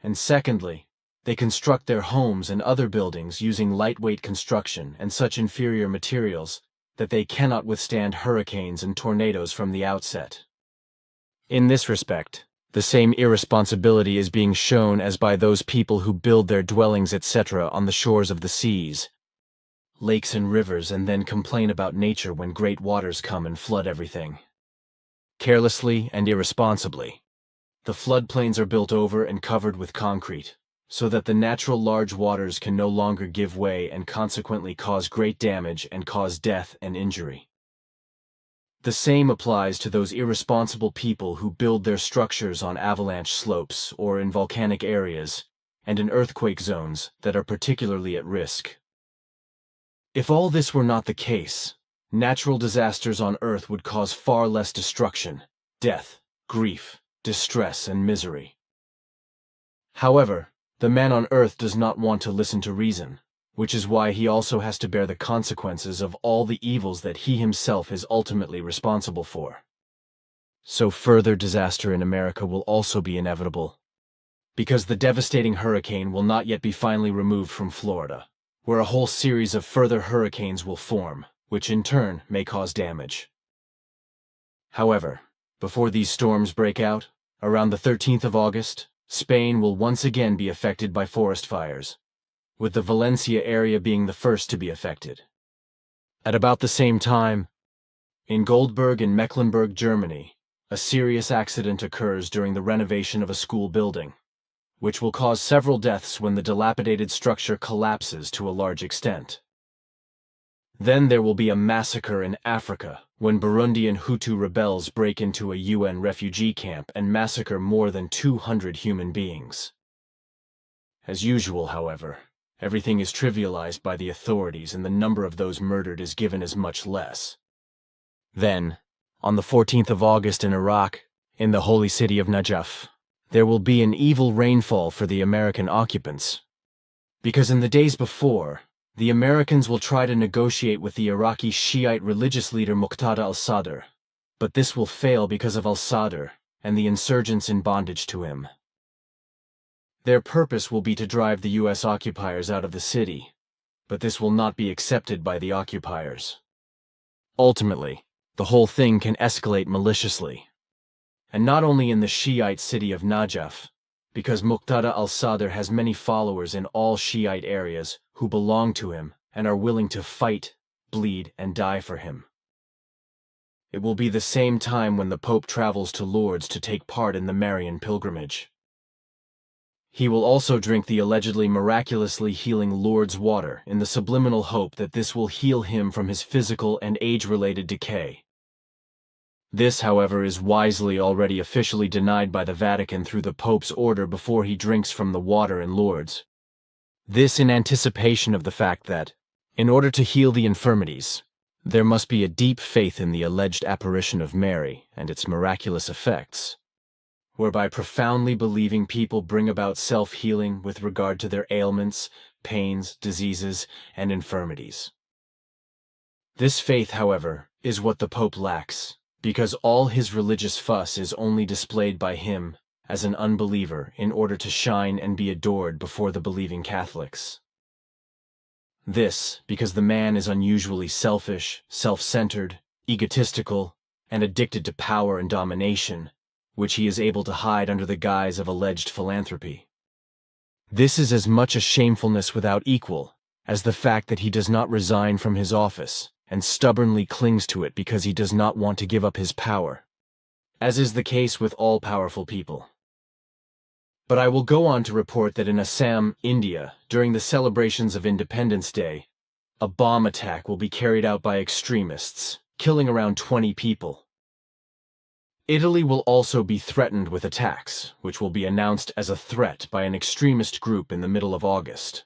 C: And secondly, they construct their homes and other buildings using lightweight construction and such inferior materials that they cannot withstand hurricanes and tornadoes from the outset. In this respect, the same irresponsibility is being shown as by those people who build their dwellings etc. on the shores of the seas, lakes and rivers, and then complain about nature when great waters come and flood everything. Carelessly and irresponsibly, the floodplains are built over and covered with concrete, so that the natural large waters can no longer give way and consequently cause great damage and cause death and injury. The same applies to those irresponsible people who build their structures on avalanche slopes or in volcanic areas and in earthquake zones that are particularly at risk. If all this were not the case, natural disasters on Earth would cause far less destruction, death, grief, distress, and misery. However, the man on Earth does not want to listen to reason, which is why he also has to bear the consequences of all the evils that he himself is ultimately responsible for. So further disaster in America will also be inevitable, because the devastating hurricane will not yet be finally removed from Florida, where a whole series of further hurricanes will form, which in turn may cause damage. However, before these storms break out, around the 13th of August, Spain will once again be affected by forest fires, with the Valencia area being the first to be affected. At about the same time, in Goldberg in Mecklenburg, Germany, a serious accident occurs during the renovation of a school building, which will cause several deaths when the dilapidated structure collapses to a large extent. Then there will be a massacre in Africa when Burundian Hutu rebels break into a UN refugee camp and massacre more than 200 human beings. As usual, however, everything is trivialized by the authorities and the number of those murdered is given as much less. Then, on the 14th of August in Iraq, in the holy city of Najaf, there will be an evil rainfall for the American occupants, because in the days before, the Americans will try to negotiate with the Iraqi Shiite religious leader Muqtada al-Sadr, but this will fail because of al-Sadr and the insurgents in bondage to him. Their purpose will be to drive the U.S. occupiers out of the city, but this will not be accepted by the occupiers. Ultimately, the whole thing can escalate maliciously, and not only in the Shiite city of Najaf, because Muqtada al-Sadr has many followers in all Shiite areas who belong to him and are willing to fight, bleed, and die for him. It will be the same time when the Pope travels to Lourdes to take part in the Marian pilgrimage. He will also drink the allegedly miraculously healing Lourdes water in the subliminal hope that this will heal him from his physical and age-related decay. This, however, is wisely already officially denied by the Vatican through the Pope's order before he drinks from the water in Lourdes. This in anticipation of the fact that, in order to heal the infirmities, there must be a deep faith in the alleged apparition of Mary and its miraculous effects, whereby profoundly believing people bring about self-healing with regard to their ailments, pains, diseases, and infirmities. This faith, however, is what the Pope lacks, because all his religious fuss is only displayed by him as an unbeliever in order to shine and be adored before the believing Catholics. This because the man is unusually selfish, self-centered, egotistical, and addicted to power and domination, which he is able to hide under the guise of alleged philanthropy. This is as much a shamefulness without equal as the fact that he does not resign from his office and stubbornly clings to it because he does not want to give up his power, as is the case with all powerful people. But I will go on to report that in Assam, India, during the celebrations of Independence Day, a bomb attack will be carried out by extremists, killing around 20 people. Italy will also be threatened with attacks, which will be announced as a threat by an extremist group in the middle of August.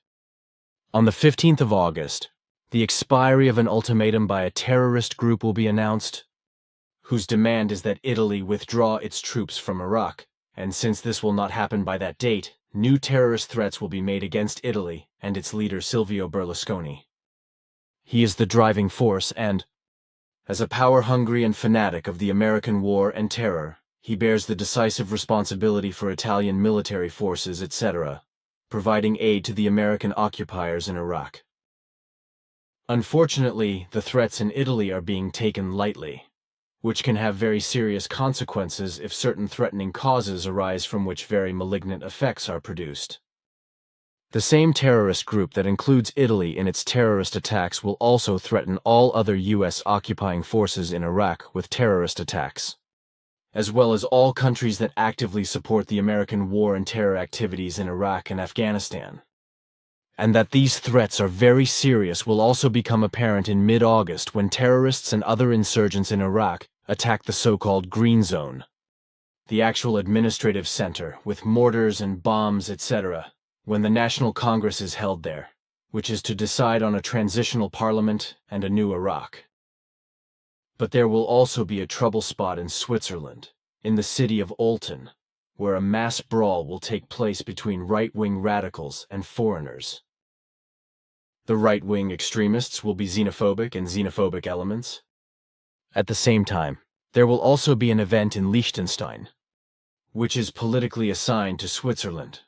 C: On the 15th of August, the expiry of an ultimatum by a terrorist group will be announced, whose demand is that Italy withdraw its troops from Iraq, and since this will not happen by that date, new terrorist threats will be made against Italy and its leader Silvio Berlusconi. He is the driving force and, as a power-hungry and fanatic of the American war and terror, he bears the decisive responsibility for Italian military forces, etc., providing aid to the American occupiers in Iraq. Unfortunately, the threats in Italy are being taken lightly, which can have very serious consequences if certain threatening causes arise from which very malignant effects are produced. The same terrorist group that includes Italy in its terrorist attacks will also threaten all other U.S. occupying forces in Iraq with terrorist attacks, as well as all countries that actively support the American war and terror activities in Iraq and Afghanistan. And that these threats are very serious will also become apparent in mid-August when terrorists and other insurgents in Iraq attack the so-called Green Zone, the actual administrative center with mortars and bombs, etc., when the National Congress is held there, which is to decide on a transitional parliament and a new Iraq. But there will also be a trouble spot in Switzerland, in the city of Olten, where a mass brawl will take place between right-wing radicals and foreigners. The right-wing extremists will be xenophobic and xenophobic elements. At the same time, there will also be an event in Liechtenstein, which is politically assigned to Switzerland,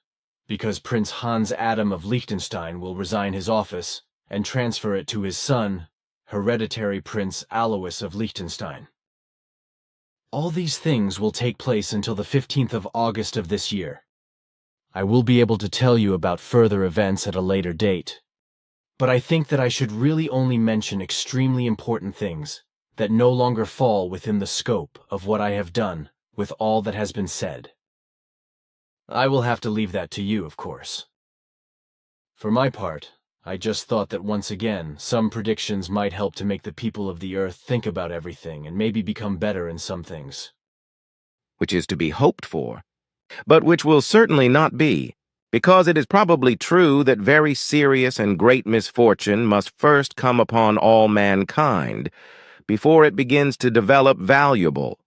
C: because Prince Hans Adam of Liechtenstein will resign his office and transfer it to his son, hereditary Prince Alois of Liechtenstein. All these things will take place until the 15th of August of this year. I will be able to tell you about further events at a later date, but I think that I should really only mention extremely important things that no longer fall within the scope of what I have done with all that has been said. I will have to leave that to you, of course. For my part, I just thought that once again, some predictions might help to make the people of the Earth think about everything and maybe become better in some things.
B: Which is to be hoped for, but which will certainly not be, because it is probably true that very serious and great misfortune must first come upon all mankind before it begins to develop valuable,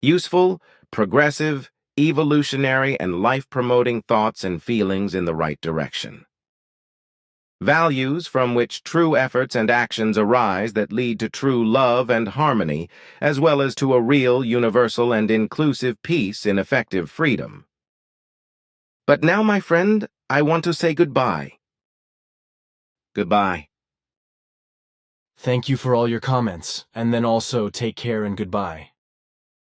B: useful, progressive, evolutionary, and life-promoting thoughts and feelings in the right direction. Values from which true efforts and actions arise that lead to true love and harmony, as well as to a real, universal, and inclusive peace in effective freedom. But now, my friend, I want to say goodbye. Goodbye.
C: Thank you for all your comments, and then also take care and goodbye.